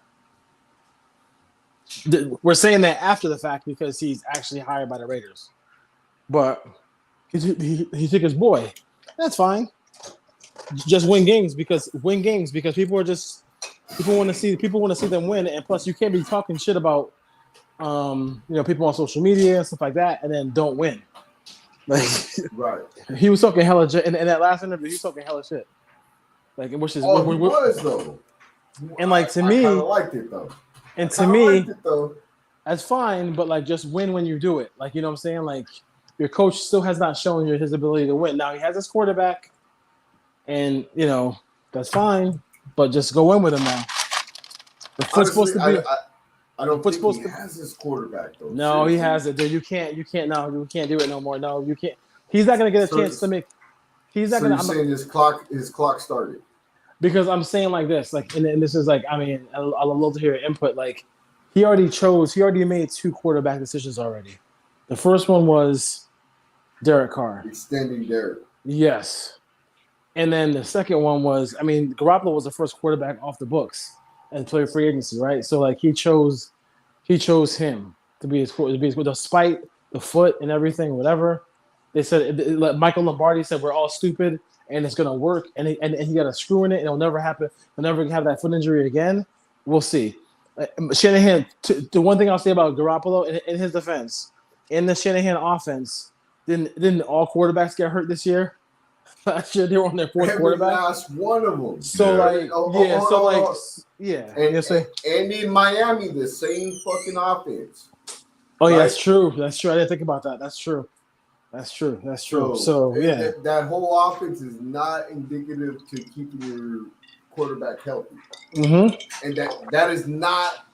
We're saying that after the fact because he's actually hired by the Raiders, but he took his boy. That's fine. Just win games because people are just People want to see them win, and plus you can't be talking shit about people on social media and stuff like that, and then don't win. Like Right. he was talking hella shit in that last interview. He was talking hella shit. Like which is He was though. And like to I me, kind of liked it though. And to me, liked it, though. That's fine, but like just win when you do it. Like you know what I'm saying? Like your coach still has not shown you his ability to win. Now he has his quarterback, and that's fine. But just go in with him now. The foot's supposed to be. I don't think he has his quarterback though. No, seriously. He has it, dude. You can't do it no more. No, you can't. He's not gonna get a chance to make. He's not gonna. You're saying his clock started. Because I'm saying like this, like, and this is like, I mean, I'd love to hear your input. Like, he already made 2 quarterback decisions already. The first one was Derek Carr. Extending Derek. Yes. And then the second one was, I mean, Garoppolo was the first quarterback off the books and play free agency, right? So like he chose him to be his quarterback, despite the foot and everything, whatever. They said, Michael Lombardi said, we're all stupid and it's going to work. And he got a screw in it and it'll never happen. He'll never have that foot injury again. We'll see. Shanahan, the one thing I'll say about Garoppolo in his defense, in the Shanahan offense, didn't all quarterbacks get hurt this year? Last year they were on their 4th quarterback. Last one of them. So and in Miami, the same fucking offense. Oh yeah, that's true. I didn't think about that. That's true. So yeah, that whole offense is not indicative to keeping your quarterback healthy. Mm-hmm. And that is not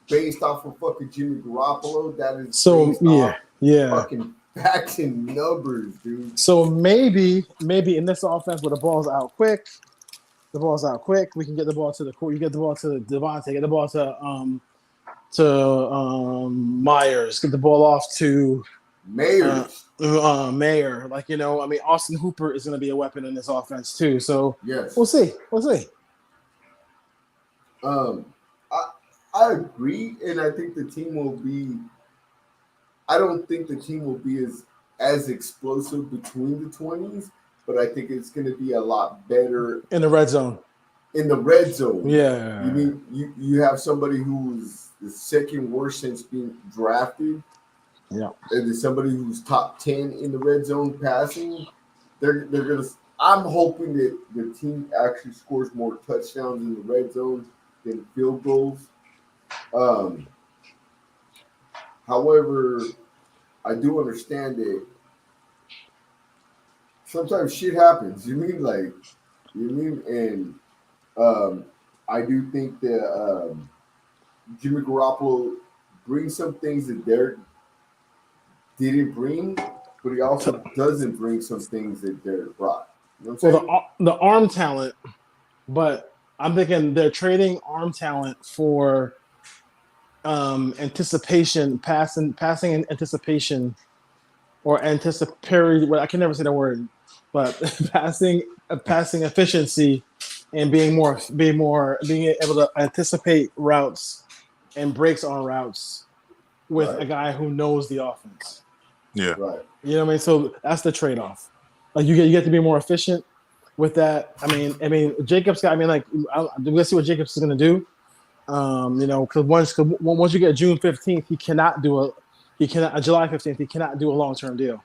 based off of fucking Jimmy Garoppolo. That is based off fucking facts and numbers, dude. So maybe in this offense where the ball's out quick, we can get the ball to the court. You get the ball to Devontae, get the ball to Myers, get the ball off to Mayer. Like, I mean, Austin Hooper is going to be a weapon in this offense too. So yes, we'll see. I agree, and I think the team will be. I don't think the team will be as explosive between the 20s, but I think it's going to be a lot better in the red zone. Yeah, you mean you have somebody who's the second worst since being drafted. Yeah, and there's somebody who's top 10 in the red zone passing. They're gonna. I'm hoping that the team actually scores more touchdowns in the red zone than field goals. However, I do understand that sometimes shit happens. And I do think that Jimmy Garoppolo brings some things that Derek didn't bring, but he also doesn't bring some things that Derek brought. You know what I'm saying? The arm talent, but I'm thinking they're trading arm talent for anticipation, passing anticipation, or anticipatory. Well, I can never say the word, but passing efficiency and being able to anticipate routes and breaks on routes with a guy who knows the offense. Yeah, right. You know what I mean? So that's the trade-off. Like you get to be more efficient with that. I mean, Jacobs got. Let's see what Jacobs is going to do. Because once you get June 15th, July 15th, he cannot do a long-term deal.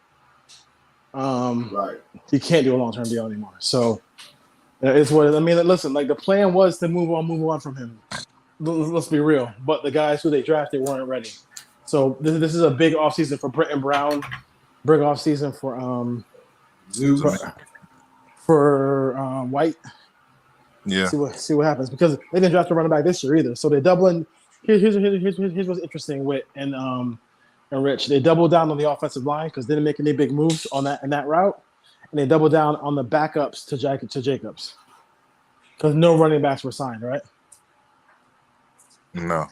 Right. He can't do a long-term deal anymore. So it's what I mean. Listen, like the plan was to move on from him. Let's be real. But the guys who they drafted weren't ready. So this is a big offseason for Britton Brown. Big offseason for White. Yeah. See what happens, because they didn't draft a running back this year either. So they're doubling. Here's what's interesting with and Rich. They doubled down on the offensive line because they didn't make any big moves on that route, and they doubled down on the backups to Jacobs because no running backs were signed, right? No.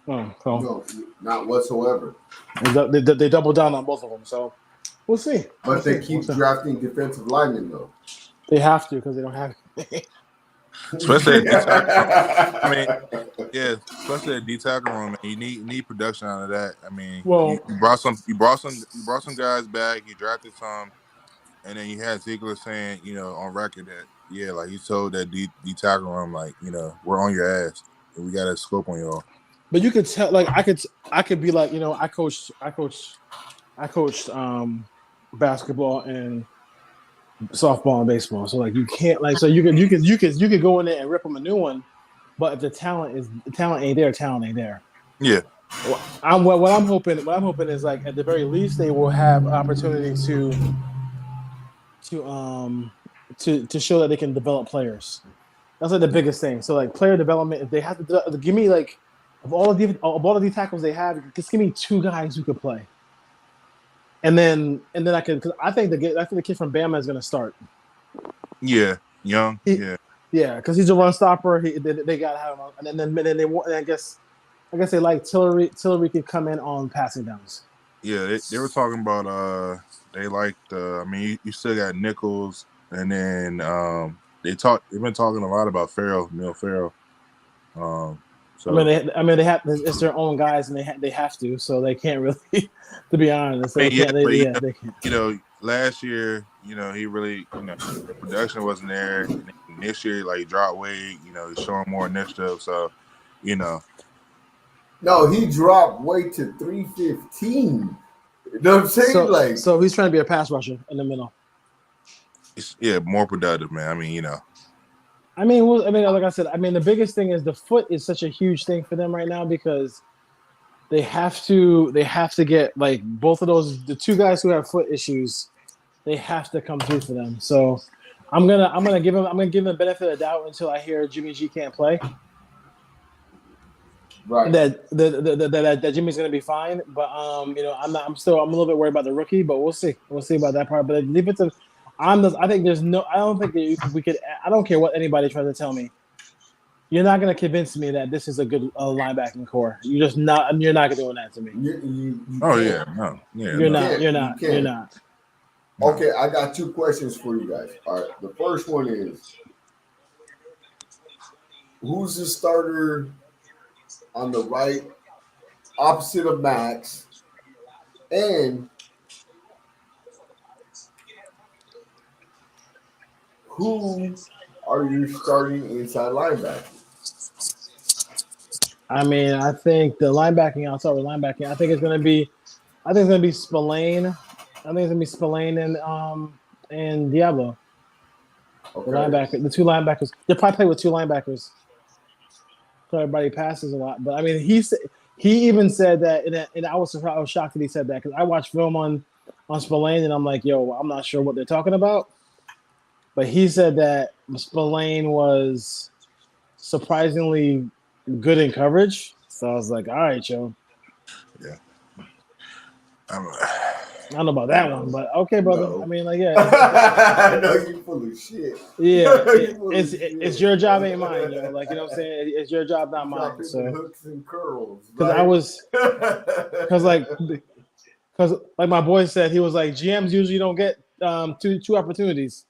Oh, so No, not whatsoever. They doubled down on both of them. So we'll see. But they keep drafting defensive linemen though. They have to because they don't have. Especially especially at D tackle room, you need production out of that. I mean, you brought some guys back, you drafted some, and then you had Ziegler saying, on record that Yeah, like he told that D tackle room, like, we're on your ass. And we got a scope on y'all. But you could tell, like, I could be like, I coached basketball and softball and baseball. So like, you can't like, so you could go in there and rip them a new one, but if the talent ain't there, talent ain't there. Yeah. What I'm hoping is like at the very least they will have opportunity to show that they can develop players. That's like the biggest thing. So like player development, if they have to give me like of all of these tackles they have, just give me 2 guys who could play. And then I could, because I think the kid from Bama is going to start. Yeah, young. Yeah, because he's a run stopper. They got to have him, and then they want. I guess they like Tillery. Tillery could come in on passing downs. Yeah, they were talking about they liked. I mean, you still got Nichols, and then they've been talking a lot about Neil Farrell. So I mean they have, it's their own guys, and they have to, so they can't really, to be honest. So they can't. Last year, he really, the production wasn't there. And this year, like, dropped weight. He's showing more initiative. So, No, he dropped weight to 315. You know what I'm saying? So he's trying to be a pass rusher in the middle. More productive, man. I mean, I mean, like I said, the biggest thing is the foot is such a huge thing for them right now because they have to get like both of those, the 2 guys who have foot issues, they have to come through for them. So I'm gonna give him the benefit of the doubt until I hear Jimmy G can't play. Right. That Jimmy's gonna be fine, but I'm a little bit worried about the rookie, but we'll see about that part. But the defensive, I don't think that we could. I don't care what anybody tries to tell me. You're not going to convince me that this is a good linebacking core. You're not doing that to me. You're not. Okay, I got 2 questions for you guys. All right, the first one is, who's the starter on the right, opposite of Max, and who are you starting inside linebacker? I mean, I think the linebacking. I'll start with linebacking. I think it's going to be Spillane. I think it's going to be Spillane and Diablo. Okay. The 2 linebackers. They'll probably play with 2 linebackers. So everybody passes a lot, but I mean, he even said that, and I was shocked that he said that because I watched film on Spillane, and I'm like, yo, I'm not sure what they're talking about. But he said that Spillane was surprisingly good in coverage. So I was like, all right, yo. Yeah. I don't know about that one, but okay, brother. No. I mean, like, yeah. I know you full of shit. Yeah, it's your job, ain't mine, yo. Like, you know what I'm saying? It's your job, not mine. So hooks and curls. Because my boy said, he was like, GMs usually don't get two opportunities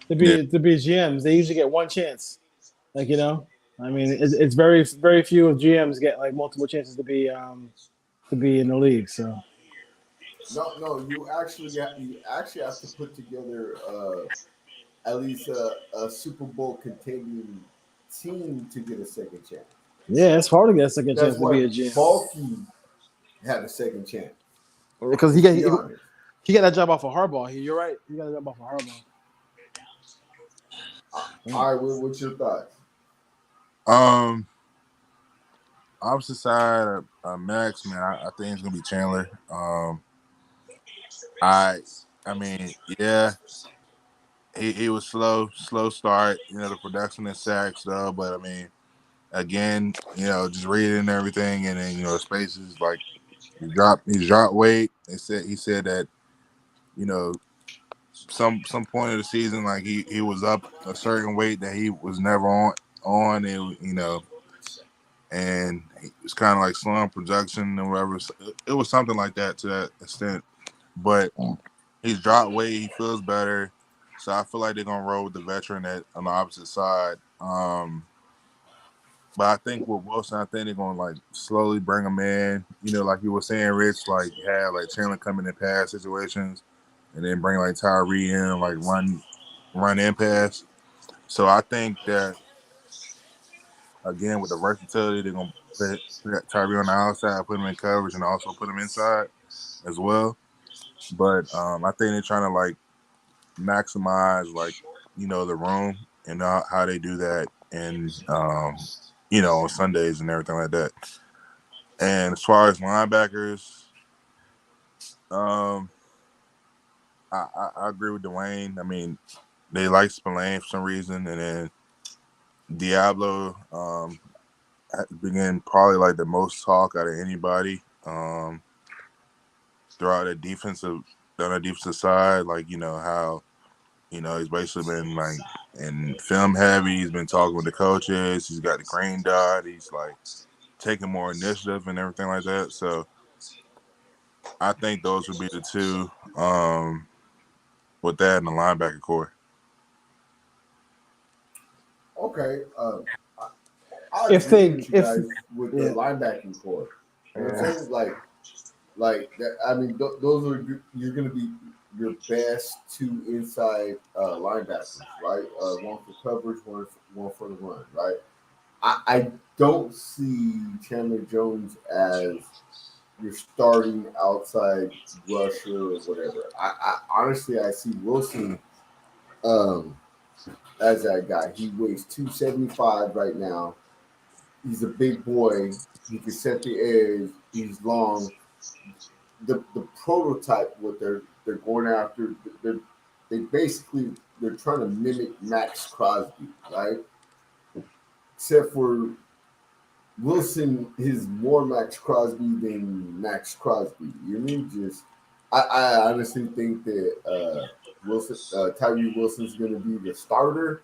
to be GMs. They usually get 1 chance. Like, I mean, it's very, very few of GMs get like multiple chances to be in the league. So. No, you actually have to put together at least a Super Bowl contending team to get a second chance. Yeah, it's hard to get a second chance to be a GM. Bulky had a second chance because he got that job off of Harbaugh. You're right. He got that job off of Harbaugh. All right, what's your thoughts? Opposite side, Max, man, I think it's gonna be Chandler. I mean, yeah, he was slow start. The production and sacks though, but I mean, again, just reading everything, and then spaces like he dropped weight. He said that some point of the season, like he was up a certain weight that he was never on it, and it was kind of like slowing production or whatever. It was something like that to that extent. But he's dropped weight. He feels better. So I feel like they're going to roll with the veteran on the opposite side. But I think with Wilson, I think they're going to, like, slowly bring him in. Like you were saying, Rich, like, have, like, Chandler come in pass situations and then bring, like, Tyree in, like, run in pass. So I think that again with the versatility, they're gonna put Tyree on the outside, put him in coverage, and also put him inside as well. But I think they're trying to like maximize like the room and how they do that, and on Sundays and everything like that. And as far as linebackers, um, I agree with Dwayne. I mean, they like Spillane for some reason, and then Diablo began probably like the most talk out of anybody throughout the defensive on the defensive side. Like how he's basically been like in film heavy. He's been talking with the coaches. He's got the green dot. He's like taking more initiative and everything like that. So I think those would be the two with that and the linebacker core. Okay. If they with you guys with the linebacking core, you know what I'm saying? Like that. I mean, those are you're going to be your best two inside linebackers, right? One for coverage, one for the run, right? I don't see Chandler Jones as your starting outside rusher or whatever. I honestly I see Wilson as that guy. He weighs 275 right now. He's a big boy. He can set the edge. He's long. The prototype what they're going after, they're trying to mimic Max Crosby, right? Except for Wilson is more Max Crosby than Max Crosby. You mean just I honestly think that Tyree Wilson's going to be the starter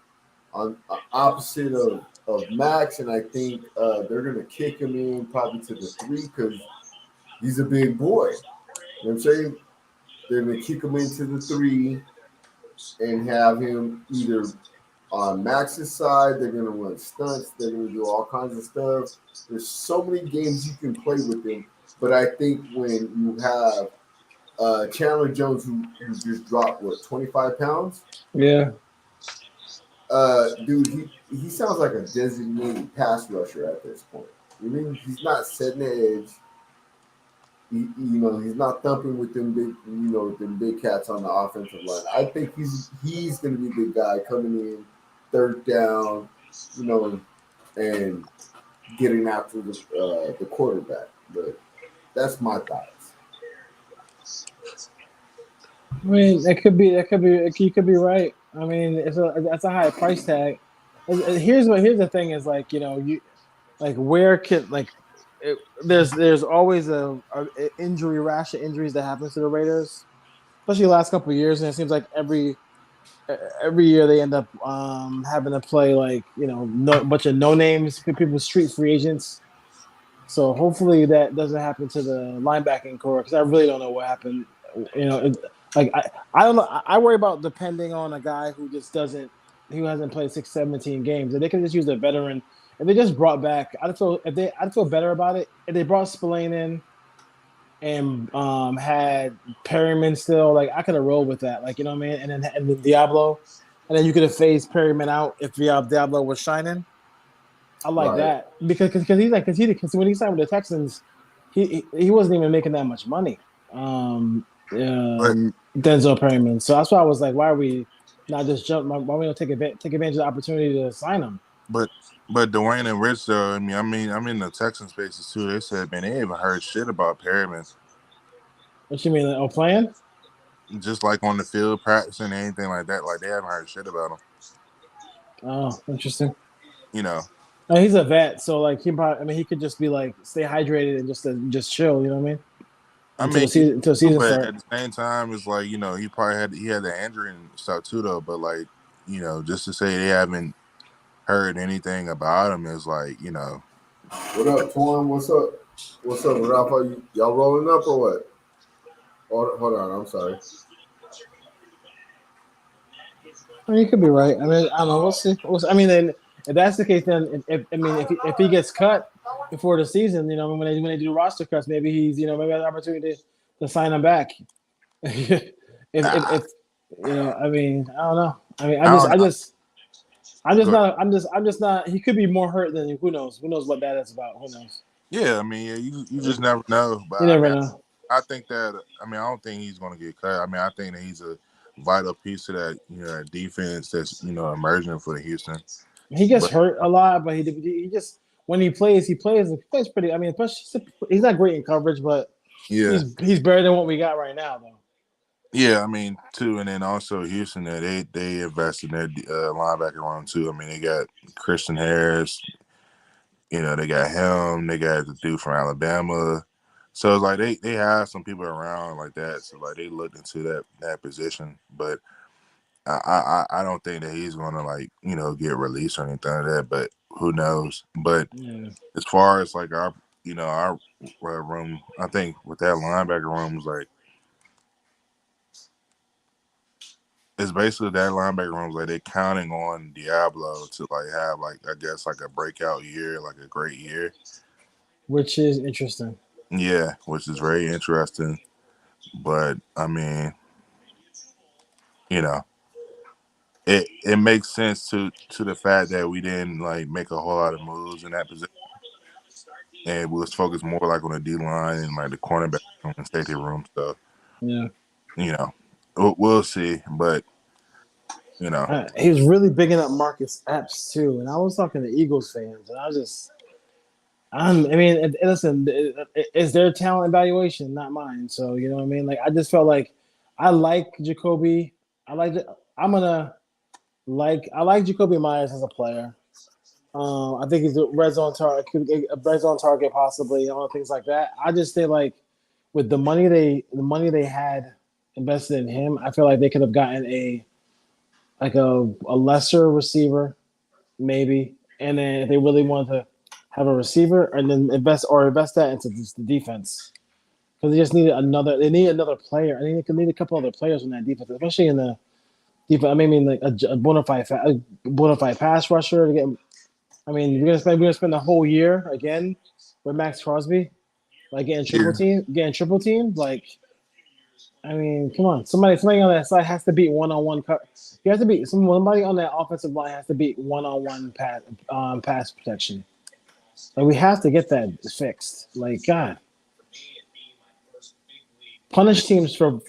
on opposite of Max, and I think they're going to kick him in probably to the 3 because he's a big boy. You know what I'm saying? They're going to kick him into the 3 and have him either on Max's side. They're going to run stunts. They're going to do all kinds of stuff. There's so many games you can play with him. But I think when you have Chandler Jones, who just dropped, 25 pounds? Yeah. Dude, he sounds like a designated pass rusher at this point. You mean he's not setting the edge. He's not thumping with them big cats on the offensive line. I think he's going to be the guy coming in third down, and getting after the quarterback. But that's my thoughts. I mean, you could be right. I mean, that's a high price tag. Here's the thing is like, where can there's always a injury rash of injuries that happens to the Raiders, especially the last couple of years, and it seems like every year they end up having to play bunch of no names, people, street free agents. So hopefully that doesn't happen to the linebacking core because I really don't know what happened. I don't know. I worry about depending on a guy who hasn't played 17 games, and they can just use a veteran. If they just brought back, I'd feel better about it. If they brought Spillane in and had Perryman still, I could have rolled with that. You know what I mean? And then Diablo, and then you could have phased Perryman out if Diablo was shining. I like that because when he signed with the Texans, he wasn't even making that much money. Denzel Perryman. So that's why I was like, why are we not just jump? Why we don't take advantage of the opportunity to sign him? But Dwayne and Rich though, I mean, I'm in the Texan spaces too. They said, man, they ain't even heard shit about Perryman. What you mean, playing? Just like on the field, practicing, anything like that. Like they haven't heard shit about him. Oh, interesting. He's a vet, so he could just be stay hydrated and just chill. You know what I mean? Until season but start. at the same time, it's he probably had the injury and stuff too though. But just to say they haven't heard anything about him is What up, Twan? What's up? What's up, Rafa? Y'all rolling up or what? Hold on, I'm sorry. I mean, you could be right. I mean, I don't know. We'll see. I mean, then if that's the case, then if he gets cut before the season, when they do roster cuts, maybe he's maybe has an opportunity to sign him back. I mean, I don't know. I mean, I just Go ahead. I'm just not. He could be more hurt than who knows. Who knows what that is about? Who knows? Yeah, I mean, you just never know. But You never know. I think that I don't think he's going to get cut. I think that he's a vital piece of that that defense that's emerging for the Houston. He gets But hurt a lot, but he just when he plays pretty. I mean, he's not great in coverage, but yeah, he's better than what we got right now, though. yeah, I mean too, and then also Houston they invested in their linebacker room too. I mean they got Christian Harris, they got him, they got the dude from Alabama. So it's like they have some people around like that. So like they looked into that position, but I don't think that he's gonna get released or anything like that. But who knows? But Yeah. as far as like our room, I think with that linebacker room was like it's basically that linebacker room was like they're counting on Diablo to like have like I guess like a breakout year, like a great year. Which is interesting. Yeah, which is very interesting. But I mean, you know, it makes sense to the fact that we didn't like make a whole lot of moves in that position, and we was focused more like on the D line and like the cornerback room and safety room. So Yeah. We'll see. But He was really bigging up Marcus Epps too, and I was talking to Eagles fans, and I mean, listen, it's their talent evaluation, not mine. So you know what I mean. Like I just felt like I like Jacoby. I like. I like Jacoby Myers as a player. I think he's a red zone target possibly, all things like that. I just say like with the money they had invested in him, I feel like they could have gotten a lesser receiver, maybe, and then if they really wanted to have a receiver and then invest that into the defense because they just needed another. They need another player. I think they need a couple other players on that defense, especially in the defense. I mean, like a bona fide pass rusher to get. I mean, we're gonna spend the whole year again with Max Crosby, like getting triple team. Like, I mean, come on, somebody on that side has to beat one-on-one. You have to beat somebody on that offensive line has to beat one-on-one pass protection. Like, we have to get that fixed. Like, God, punish teams for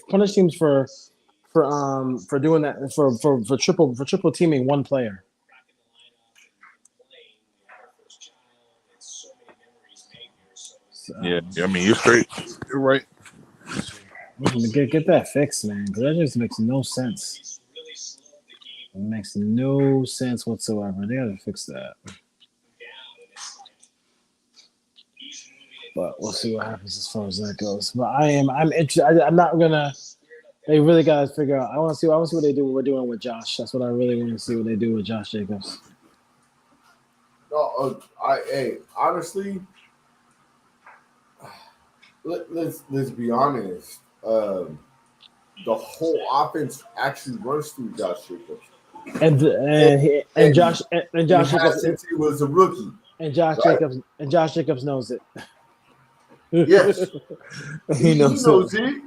doing that for triple teaming one player. yeah, I mean you're straight. You're right. Get that fixed, man. Because that just makes no sense. It makes no sense whatsoever. They gotta fix that. But we'll see what happens as far as that goes. But I'm interested. I'm not gonna. They really gotta figure out. I want to see what they do. What we're doing with Josh. That's what I really want to see. What they do with Josh Jacobs. No, honestly, let's be honest. The whole offense actually runs through Josh Jacobs, and Josh Jacobs since he was a rookie. And Josh Jacobs knows it. Yes, he knows it.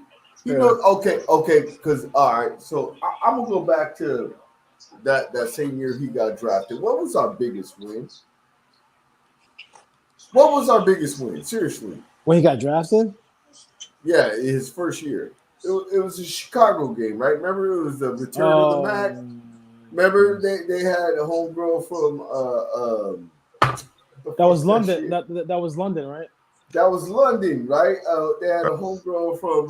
He knows. Okay. Because all right, so I'm gonna go back to that same year he got drafted. What was our biggest win? What was our biggest win? Seriously. When he got drafted? Yeah, his first year. It was a Chicago game, right? Remember, it was the return of the Mac. Remember, they had a homegrown from that was London. That was London, right? That was London, right? They had a homegrown from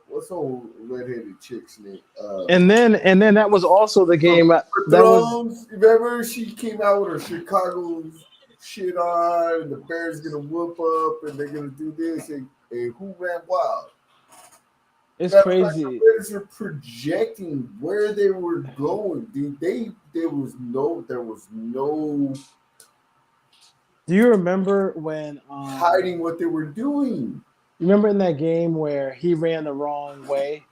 what's old redheaded chick's name? And then that was also the game remember she came out with her Chicago shit on, and the Bears gonna whoop up, and they're gonna do this, and who ran wild? It's crazy. The Bears are projecting where they were going, dude. There was no. Do you remember when hiding what they were doing? You remember in that game where he ran the wrong way,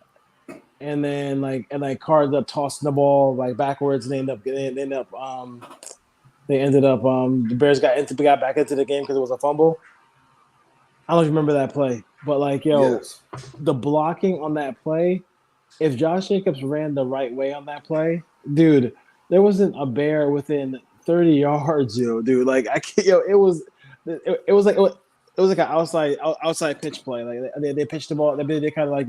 and then Carr ended up tossing the ball like backwards, and the Bears got back into the game because it was a fumble. I don't remember that play, but the blocking on that play, if Josh Jacobs ran the right way on that play, dude, there wasn't a bear within 30 yards, yo, dude. Like I can't, yo, it was like it was like an outside pitch play. Like they pitched the ball. They kind of like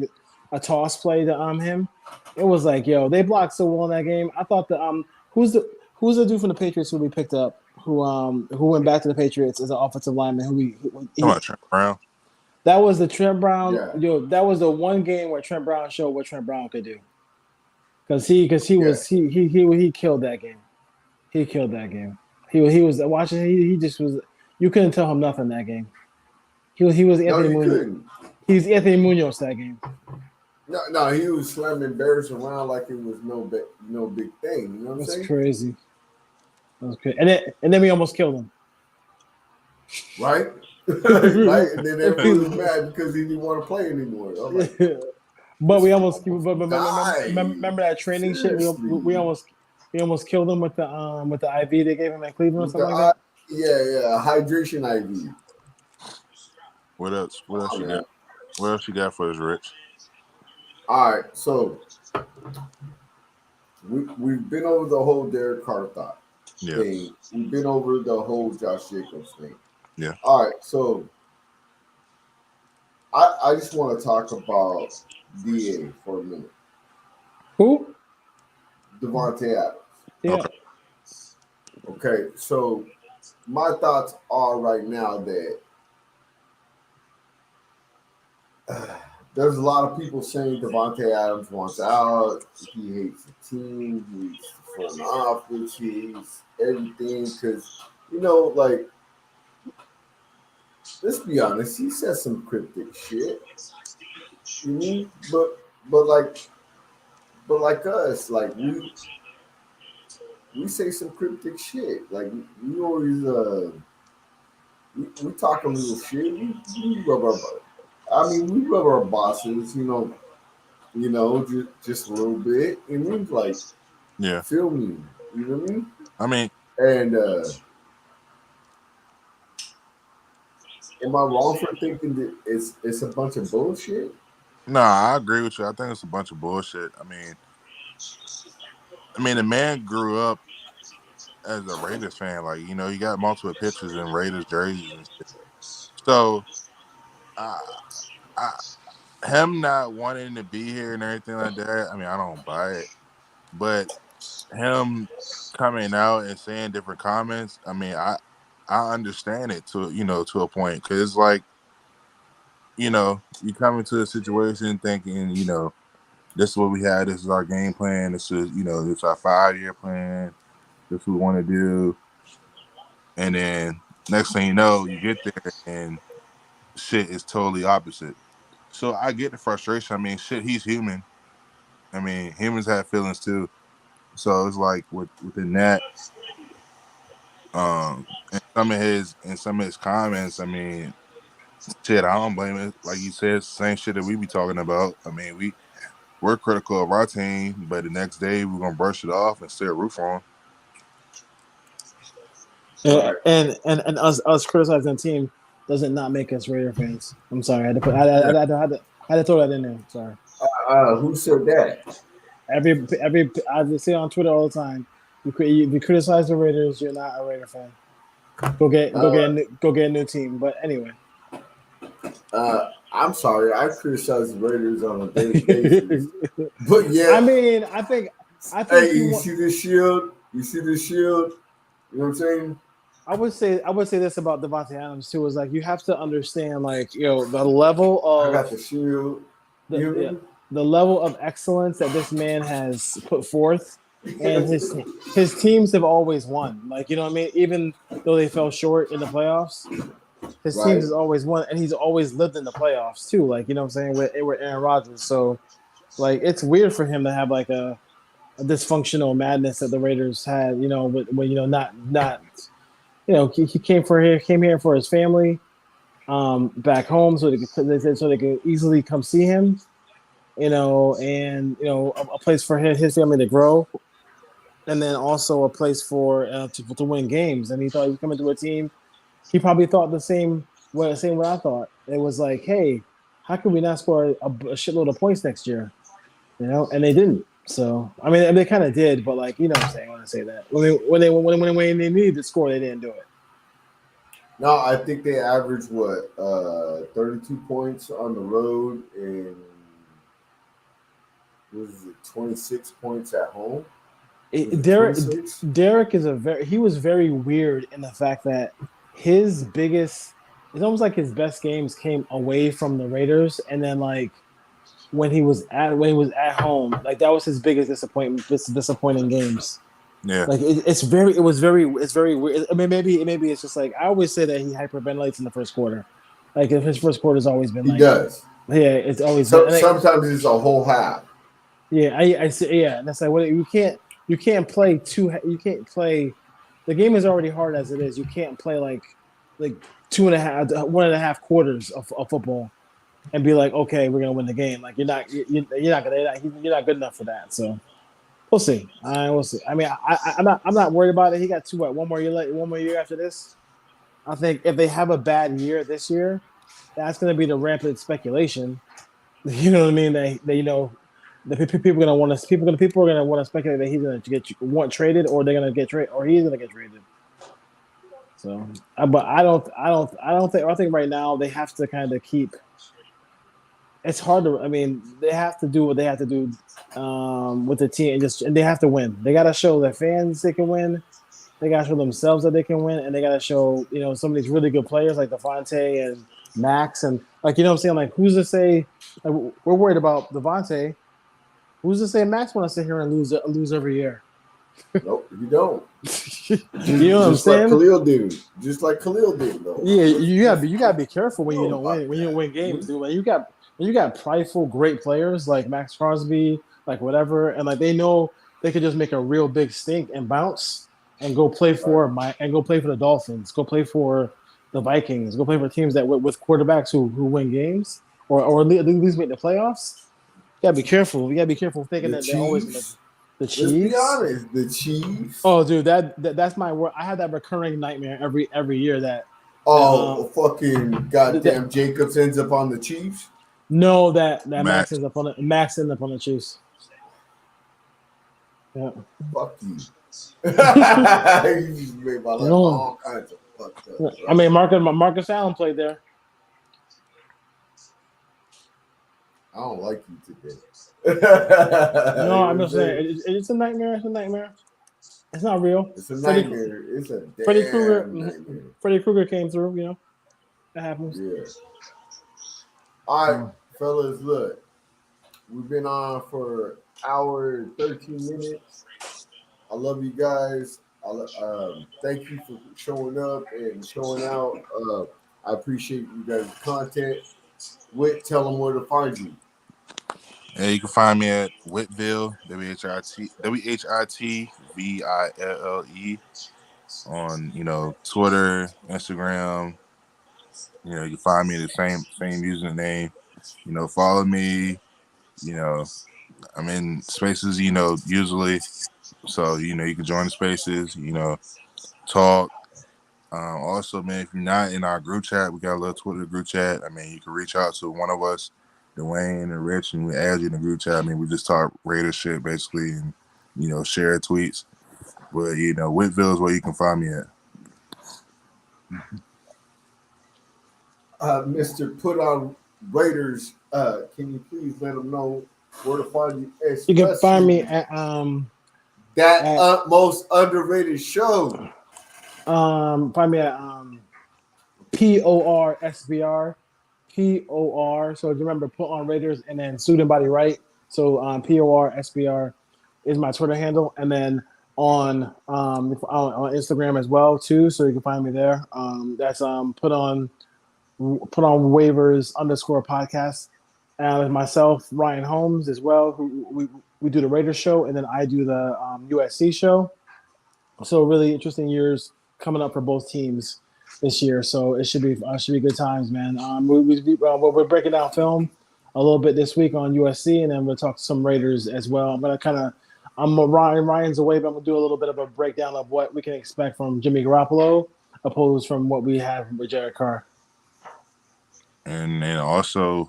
a toss play to him. It was like, yo, they blocked so well in that game. I thought who's the dude from the Patriots who we picked up who went back to the Patriots as an offensive lineman Come on, Trent Brown. that was the Trent Brown. Yeah. Yo, that was the one game where Trent Brown showed what Trent Brown could do. Because he killed that game. He killed that game. He was watching. He just was. You couldn't tell him nothing that game. He was No, Anthony you Munoz. couldn't. He's Anthony Munoz that game. No, he was slamming bears around like it was no big thing. You know what I'm That's saying? crazy. That was crazy. And then we almost killed him. Right? Right? And then everyone was mad because he didn't want to play anymore. I'm like, But we almost. Guy. Remember that training shit? Seriously. We almost killed him with the IV they gave him at Cleveland or something The like that. yeah, hydration IV. What else? What else you got? What else you got for us, Rich? All right, so we've been over the whole Derek Carr Yeah. thing. We've been over the whole Josh Jacobs thing. Yeah. All right, so I just want to talk about DA for a minute. Who? Devontae Adams. Yeah. Okay. Okay, so my thoughts are right now that there's a lot of people saying Devontae Adams wants out. He hates the team. He hates the front office. He hates everything because, like, let's be honest. He said some cryptic shit. You mean? But like us, like we say some cryptic shit. Like we always we talk a little shit. We rub our butt. I mean, we rub our bosses, just a little bit. It means like, Yeah. feel me. You know what I mean? I mean, And am I wrong for thinking that it's a bunch of bullshit? no, I agree with you. I think it's a bunch of bullshit. I mean, the man grew up as a Raiders fan. Like, he got multiple pictures in Raiders jerseys and shit. So, him not wanting to be here and everything like that, I mean, I don't buy it. But him coming out and saying different comments, I mean, I understand it to a point, because it's like, you come into a situation thinking, this is what we had, this is our game plan, this is this is our 5-year plan, this is what we want to do, and then next thing you know, you get there and shit is totally opposite. So I get the frustration. I mean, shit, he's human. I mean, humans have feelings too. So it's like within that, and some of his comments, I mean, shit, I don't blame it. Like you said, same shit that we be talking about. I mean, we're critical of our team, but the next day we're gonna brush it off and still root for them. And us criticizing the team doesn't not make us Raider fans. I'm sorry, I had to throw that in there. Sorry. Who said that? Every I see it on Twitter all the time. You criticize the Raiders, you're not a Raider fan. Go get a new team. But anyway. I'm sorry, I criticize the Raiders on a daily basis. But yeah, I mean, I think. Hey, you see this shield? You see this shield? You know what I'm saying? I would say this about Devontae Adams too, is like you have to understand, like, the level of I got the shield. the level of excellence that this man has put forth, and his teams have always won. Like, you know what I mean? Even though they fell short in the playoffs, his Right. teams has always won, and he's always lived in the playoffs too. Like, you know what I'm saying? With Aaron Rodgers, so like it's weird for him to have like a dysfunctional madness that the Raiders had. When not. He came here for his family, back home, so they could easily come see him, and a place for his family to grow, and then also a place for to win games. And he thought he was coming to a team. He probably thought the same way I thought. It was like, hey, how can we not score a shitload of points next year? And they didn't. So I mean, they kind of did, but like you know what I'm saying when I say that when they needed to score, they didn't do it. No, I think they averaged what 32 points on the road and was it 26 points at home? Was it Derek 26? Derek is he was very weird in the fact that his biggest it's almost like his best games came away from the Raiders, and then like when he was at home, like that was his biggest disappointing games. Yeah. Like it's very weird. I mean, maybe it's just like I always say that he hyperventilates in the first quarter. Like if his first quarter's always been He like, does. yeah, it's always been. So Like, sometimes it's a whole half. yeah, I see. Yeah, and that's like what you can't play you can't play. The game is already hard as it is. You can't play like 1.5 quarters of football and be like, okay, we're gonna win the game. Like you're not good enough for that. So we'll see. We'll see. I mean, I'm not worried about it. He got one more year one more year after this. I think if they have a bad year this year, that's going to be the rampant speculation. You know what I mean? They you know the people are going to want to people are going to want to speculate that he's going to want traded or they're going to get traded or he's going to get traded. So, but I think right now they have to kind of keep. It's hard to. I mean, they have to do what they have to do with the team, and they have to win. They got to show their fans they can win. They got to show themselves that they can win, and they got to show some of these really good players like Devontae and Max, and like you know what I'm saying. Like who's to say like, we're worried about Devontae? Who's to say Max want to sit here and lose every year? Nope, you don't. You know what I'm saying? Just like Khalil did, though. Yeah, you gotta be careful when you don't win. When you don't win games, dude. When you got prideful, great players like Max Crosby, like whatever, and like they know they could just make a real big stink and bounce and go play for the Dolphins, go play for the Vikings, go play for teams that with quarterbacks who win games or at least make the playoffs. You gotta be careful. You gotta be careful thinking that they're always gonna. The Chiefs. Let's be honest, the Chiefs. Oh, dude, that's my word. I have that recurring nightmare every year that. Fucking goddamn Jacobs ends up on the Chiefs. No, that Max ends up on the Chiefs. Yeah. Fuck you. You just made my life all kinds of fucked up. Bro. I mean, Marcus Allen played there. I don't like you today. No, I'm just saying it's a nightmare. It's a nightmare. It's not real. It's a nightmare. It's a damn Freddy Krueger. nightmare. Freddy Krueger came through. You know, that happens. Yeah. All right, fellas. Look, we've been on for an hour and 13 minutes. I love you guys. Thank you for showing up and showing out. I appreciate you guys' content. Whit, tell them where to find you. Yeah, you can find me at Whitville, WHITVILLE on, Twitter, Instagram. You can find me the same username. Follow me. I'm in spaces, usually. So, you can join the spaces, talk. Also, man, if you're not in our group chat, we got a little Twitter group chat. I mean, you can reach out to one of us, Dwayne and Rich, and we add you in the group chat. I mean, we just talk Raider shit, basically, and, share tweets. But, Whitville is where you can find me at. Mr. Put On Raiders, can you please let them know where to find you? You can find me at most underrated show. Find me at PORSBR. POR. So remember, Put On Raiders and then Student Body Right. So PORSBR is my Twitter handle, and then on Instagram as well too. So you can find me there. That's Put On Waivers _podcast. And myself, Ryan Holmes as well, who we do the Raiders show, and then I do the USC show. So really interesting years coming up for both teams this year. So it should be good times, man. We're breaking down film a little bit this week on USC, and then we'll talk to some Raiders as well. Ryan's away, but I'm gonna do a little bit of a breakdown of what we can expect from Jimmy Garoppolo, opposed from what we have with Jared Carr. And then also,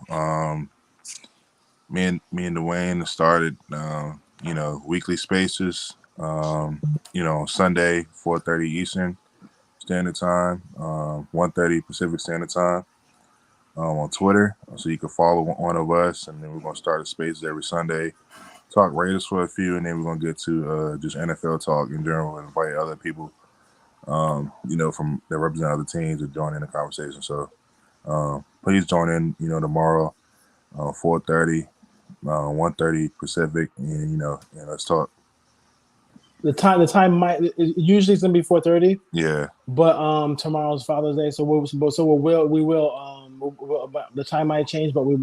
me and Dwayne started, weekly spaces. Sunday 4:30 Eastern Standard Time, 1:30 Pacific Standard Time. On Twitter, so you can follow one of us, and then we're gonna start a space every Sunday. Talk Raiders for a few, and then we're gonna get to just NFL talk in general, and invite other people, from that represent other teams to join in the conversation. So please join in, tomorrow, 4:30, 1:30 Pacific, and let's talk. The time might usually it's gonna be 4:30. Yeah. But tomorrow's Father's Day, so the time might change, but we'll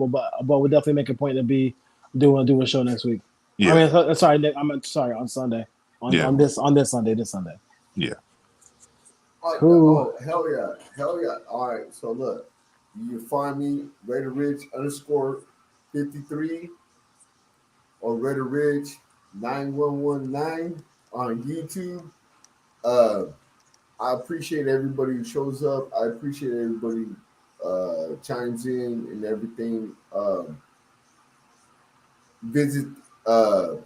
definitely make a point to be do a show next week. Yeah. I mean, sorry, Nick, sorry on Sunday on this Sunday. Yeah. Cool. Oh, hell yeah. All right, so look, you can find me Raider Ridge _53 or Raider Ridge 9119 on YouTube. I appreciate everybody who shows up. I appreciate everybody chimes in and everything. Visit the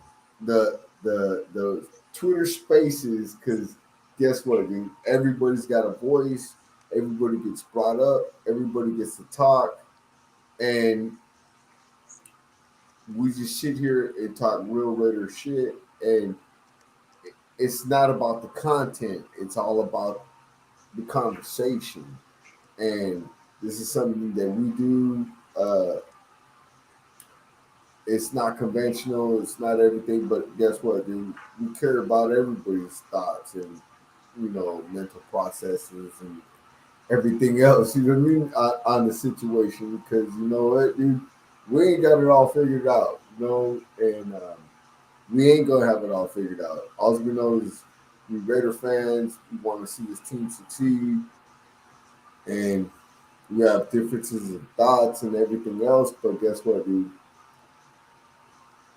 Twitter Spaces, because guess what, dude? Everybody's got a voice. Everybody gets brought up. Everybody gets to talk, and we just sit here and talk real Raider shit. And it's not about the content. It's all about the conversation. And this is something that we do. It's not conventional. It's not everything. But guess what, dude? We care about everybody's thoughts and, mental processes and everything else. You know what I mean? On the situation. Because you know what, dude? We ain't got it all figured out. And we ain't gonna have it all figured out. All we know is we Raider fans. We want to see this team succeed, and we have differences of thoughts and everything else. But guess what, dude?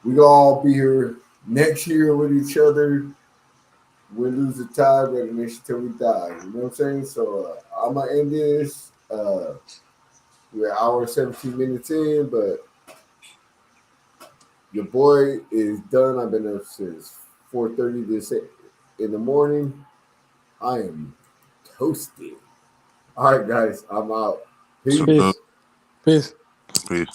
We gonna all be here next year with each other. Win, lose, or tie, Raider Nation till we die. You know what I'm saying? So I'm gonna end this. We're an hour and 17 minutes in, but your boy is done. I've been up since 4:30 this in the morning. I am toasted. All right, guys, I'm out. Peace. Peace. Peace.